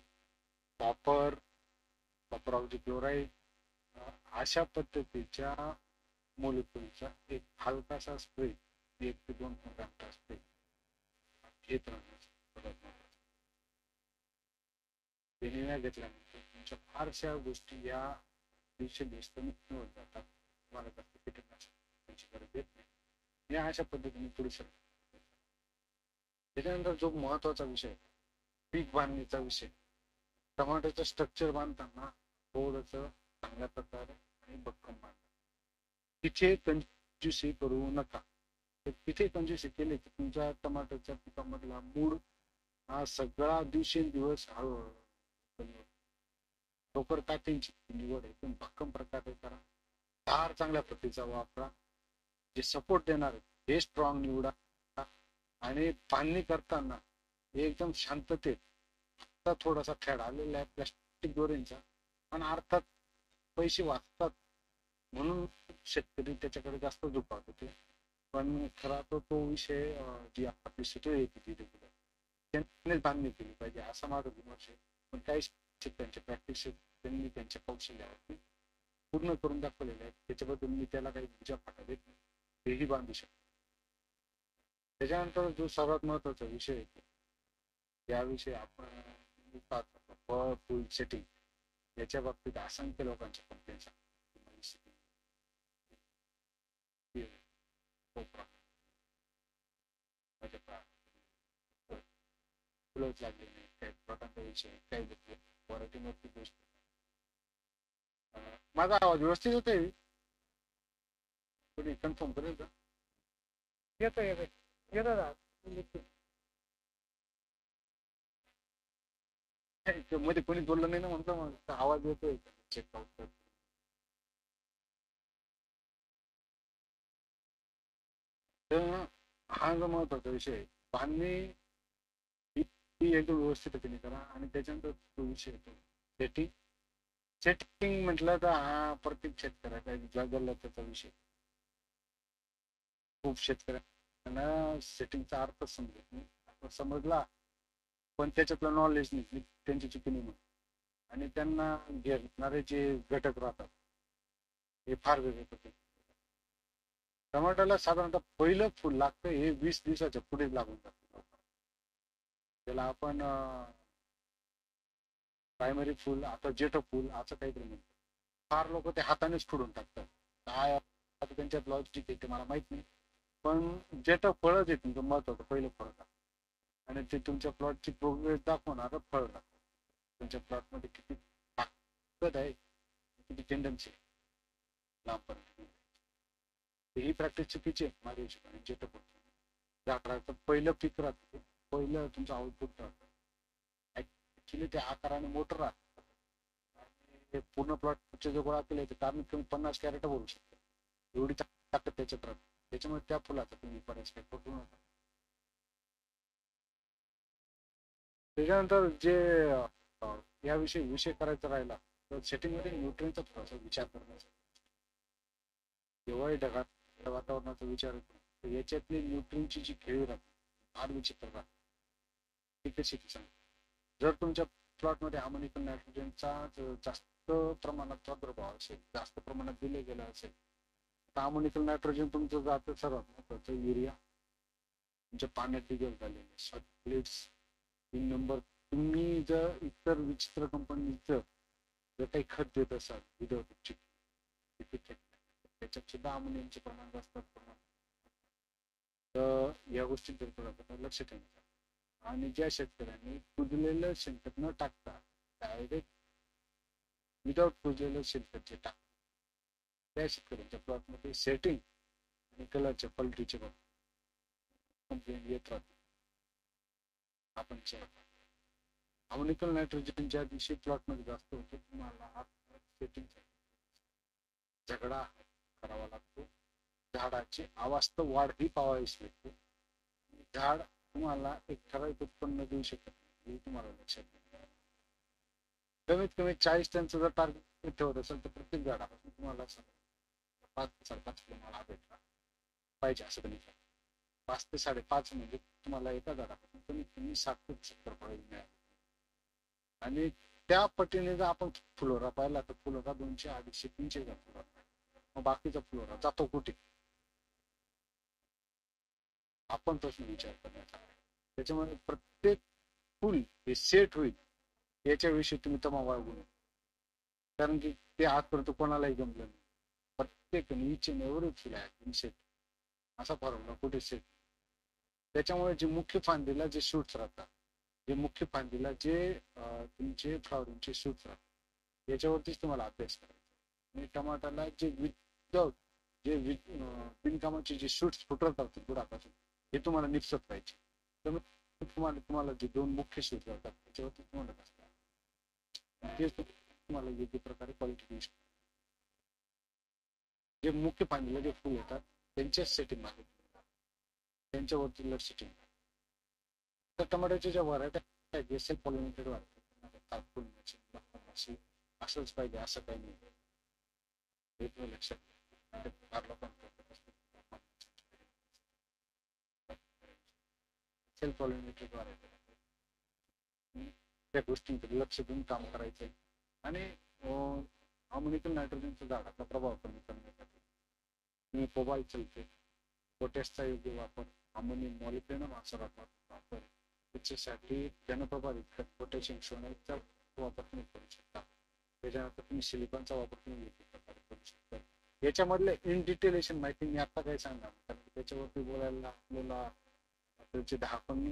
कॉपर, कॉपर ऑक्झिक्लोराईड अशा पद्धतीच्या मोलिक्युलचा एक हलकासा स्प्रे, 1 ते 2 ग्रामचा स्प्रे घेत राहण्याचा. वेनिला घेतल्यानंतर तुमच्या फारशा गोष्टी या दिवसेंदिवस कमी होत जातात. तुम्हाला जास्त कीटकनाशकांची गरज येत नाही. या अशा पद्धतीने पुढे सरकतात. त्याच्यानंतर जो महत्वाचा विषय, पीक बांधणीचा विषय. टमाटोचं स्ट्रक्चर बांधताना थोडस चांगल्या प्रकारे आणि भक्कम बांधा. तिथे कंजूसी करू नका. तिथे कंजूसी केली की तुमच्या टमाटोच्या पिकामधला मूळ हा सगळा दिवसेंदिवस ठोकर काठींची निवड एकदम भक्कम प्रकारे करा. धार चांगल्या पद्धतीचा वापरा. जे सपोर्ट देणार हे स्ट्रॉंग निवडा. आणि बांधणी करताना एकदम शांततेत, आता थोडासा खेळ आलेला आहे प्लास्टिक दोऱ्यांचा, पण अर्थात पैसे वाचतात म्हणून शेतकरी त्याच्याकडे जास्त झुकावत होते. पण खरा तो विषय जी आपली सुरू येते तिथे त्यांनीच बांधणी केली पाहिजे असं माझं विमर्श आहे. पण काही शेतकऱ्यांच्या प्रॅक्टिस त्यांनी त्यांच्या कौशल्यावरती पूर्ण करून दाखवलेले आहेत. त्याच्याबद्दल मी त्याला काही पूजा फाटा देत नाही. तेही बांधू शकतो. त्याच्यानंतर जो सर्वात महत्वाचा विषय आहे याविषयी आपण फळ फुल सेटिंग याच्या बाबतीत असंख्य लोकांच्या कंप्लेंट्स फुलंच लागले नाही, काही प्रकारचा विषय काही वरायटीवरती गोष्ट. माझा आवाज व्यवस्थित होतोय? कोणी कन्फर्म करेल का? येतो येतो येतो दादा. मध्ये कोणी बोललं नाही ना म्हणतो मग आवाज येतोय चेक आउट कर. हा जो महत्वाचा विषय बांधणी ही एकदम व्यवस्थित करा. आणि त्याच्यानंतर तो विषय येतो सेटिंग. सेटिंग म्हटलं तर हा प्रत्येक शेतकऱ्याचा जगला त्याचा विषय. खूप शेतकऱ्यांना सेटिंगचा अर्थ समजत नाही. समजला पण त्याच्यातलं नॉलेज नाही, त्यांची चुकी नाही. आणि त्यांना घेणारे जे घटक राहतात हे फार वेगळे पद्धती. टमाट्याला साधारणतः पहिलं फुल लागतं हे 20 दिवसाच्या पुढे लागून जातं. त्याला आपण प्रायमरी फुल, आता जेठ फुल असं काहीतरी म्हणतो. फार लोक ते हातानेच फोडून टाकतात. काय आता त्यांच्यात लॉजिक आहे ते मला माहित नाही. पण जेठ फळच येतील तर महत्वाचं पहिलं फळ टाकतात. आणि ते तुमच्या प्लॉटची प्रोग्रेस दाखवणार फळ टाकतात. तुमच्या प्लॉटमध्ये किती ताकद आहे, किती टेंडन्सी आहे लांबपर्यंत. ही प्रॅक्टिस चुकीची आहे माझ्या हिशोबाने. जेठ फळ झाडाचं पहिलं पीक राहतं, पहिलं तुमचं आउटपुट राहतं. ऍक्च्युली ते आकाराने मोठं राहतं. आणि पूर्ण प्लॉटचे जो गोळा केले कमीत कमी 50 कॅरेट बोलू शकतो. एवढी ताकद त्याच्यात राहते. त्याच्यामुळे त्या फुलाचा तुम्ही बऱ्याच काही पटवू नका. त्याच्यानंतर जे याविषयी विषय करायचा राहिला तर सेटिंगमध्ये न्यूट्रियनचा थोडासा विचार करण्याचा. जेव्हाही ढगाळ वातावरणाचा विचार येतो तर याच्यातली न्यूट्रियनची जी खेळी राहते फार विचित्र राहते. ती कशी सांग. जर तुमच्या प्लॉटमध्ये अमोनियम नायट्रोजनचा जास्त प्रमाणात प्रादुर्भाव असेल, जास्त प्रमाणात दिले गेलं असेल तर अमोनियम नायट्रोजन तुमचं जातं सर्वात महत्वाचं युरिया. तुमच्या पाण्यात डिझेल झालेले सॉलिड्स 3 नंबर. तुम्ही जर इतर विचित्र कंपनीचं जर काही खत देत असाल विदाउट त्याच्यात सुद्धा अमोनियमचे प्रमाण जास्त प्रमाण. तर या गोष्टी लक्ष ठेवायचं. आणि ज्या शेतकऱ्यांनी कुजलेलं शेणखत न टाकता डायरेक्ट विदाउट कुजलेलं शेणखत जे टाकतात त्या शेतकऱ्यांच्या प्लॉटमध्ये सेटिंग आणि कलरच्या क्वालिटीचे कंप्लेंट येत राहते. आपण अमोनियम नायट्रोजन ज्या दिवशी प्लॉटमध्ये जास्त होतो तुम्हाला सेटिंग झगडा करावा लागतो. झाडाची अवास्तव वाढ ही पाहावीच लागते. झाड तुम्हाला एक ठराविक उत्पन्न देऊ शकत नाही हे तुम्हाला लक्षात घ्या. कमीत कमी 40 टनचं जर टार्गेट ठेवत असेल तर प्रत्येक झाडापासून तुम्हाला 5 ते 5.5 किलो माल भेटला पाहिजे असं कमी. 5 ते 5.5 म्हणजे तुम्हाला एका झाडापासून कमीत कमी 60 ते 70 फळ मिळाली. आणि त्या पटीने जर आपण फुलोरा पाहिला तर फुलोरा 200, 250, 300 फुलोरा. मग बाकीचा फुलोरा जातो कुठे? आपण प्रश्न विचार करण्याचा आहे. त्याच्यामुळे प्रत्येक फुल हे सेट होईल याच्याविषयी तुम्ही तमा वागू नये. कारण की ते आजपर्यंत कोणालाही जमलं नाही. प्रत्येक इच अँड एव्हरी फुल आहे सेट, असा फॉर्म्युला कुठे सेट. त्याच्यामुळे जे मुख्य फांदीला जे शूट्स राहतात, जे मुख्य फांदीला जे तुमचे फ्लॉवरिंगचे शूट्स राहतात याच्यावरतीच तुम्हाला अभ्यास करायचा. आणि टमाटाला जे विदाउट जे बिनकामाचे जे शूट्स फुटत राहतात बुडापासून हे तुम्हाला निपसत पाहिजे. तर तुम्हाला जे 2 मुख्य शूट राहतात त्याच्यावरती तुम्हाला बसतात. तेच तुम्हाला योग्य प्रकारे क्वालिटी देऊ शकतात. जे मुख्य फांदीला जे फुल येतात त्यांच्याच सेटिंग मागे त्यांच्यावरती लक्ष ठेवून. तर टमाट्याच्या ज्या व्हरायटी आहेत जे सेल्फ पॉलिनेटेड वाटतात असंच पाहिजे असं काही नाही. हे तुम्ही लक्षात घ्या. फार लोकांना सेल्फ पॉलिनेटेड व्हरायटी त्या गोष्टींकडे लक्ष देऊन काम करायचं. आणि अमोनिकल नायट्रोजनच्या झाडाचा प्रभाव कमी करण्यासाठी तुम्ही कोबाल्ट सल्फेट, पोटॅशचा योग्य वापर, अमोनियम मॉलिक्युलर वापर, त्याच्यासाठी जनप्रभावित पोटॅशियम सोनाचा वापर तुम्ही करू शकता. त्याच्यानंतर तुम्ही सिलिकॉनचा वापर तुम्ही योग्य प्रकारे करू शकता. याच्यामधले इन डिटेलेशन माहिती मी आता काही सांगणार कारण त्याच्यावरती बोलायला आपल्याला त्याचे 10 पण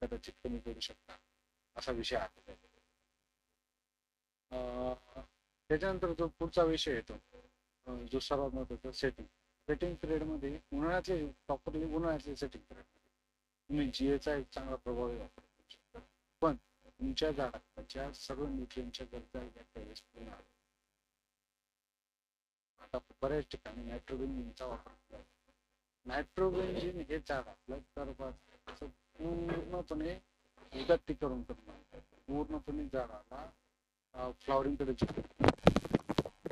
कदाचित कमी करू शकता असा विषय आहे. त्याच्यानंतर जो पुढचा विषय येतो जो सर्वात महत्वाचा सेटिंग. सेटिंग पिरियड मध्ये उन्हाळ्याचे प्रॉपरली उन्हाळ्याचे सेटिंग पिरियड तुम्ही जीएचा एक चांगला प्रभाव वापर करू शकता. पण तुमच्या झाडाच्या सर्व न्यूट्रियनच्या गरजा या त्यावेळेस पूर्ण आहेत. आता बऱ्याच ठिकाणी नायट्रोजनचा वापर केला. नायट्रोजन हे झाड आपलं तर पूर्णपणे उदात्तीकरण करून पूर्णपणे झाडाला फ्लॉवरिंग कडे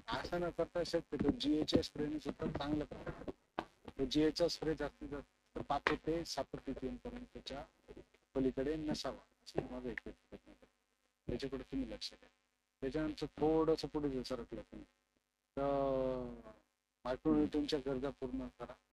असं न करता शक्यतो जीएच्या स्प्रेने सुद्धा चांगलं करतात. जीएचा स्प्रे जास्तीत जास्त 5 ते 7 ppm पर्यंत त्याच्या पलीकडे नसावा माझं एक त्याच्याकडे तुम्ही लक्ष द्या. त्याच्यानंतर थोडंसं पुढे सरकलं तुम्ही तर मायक्रोन्यूट्रियनच्या गरजा पूर्ण करा.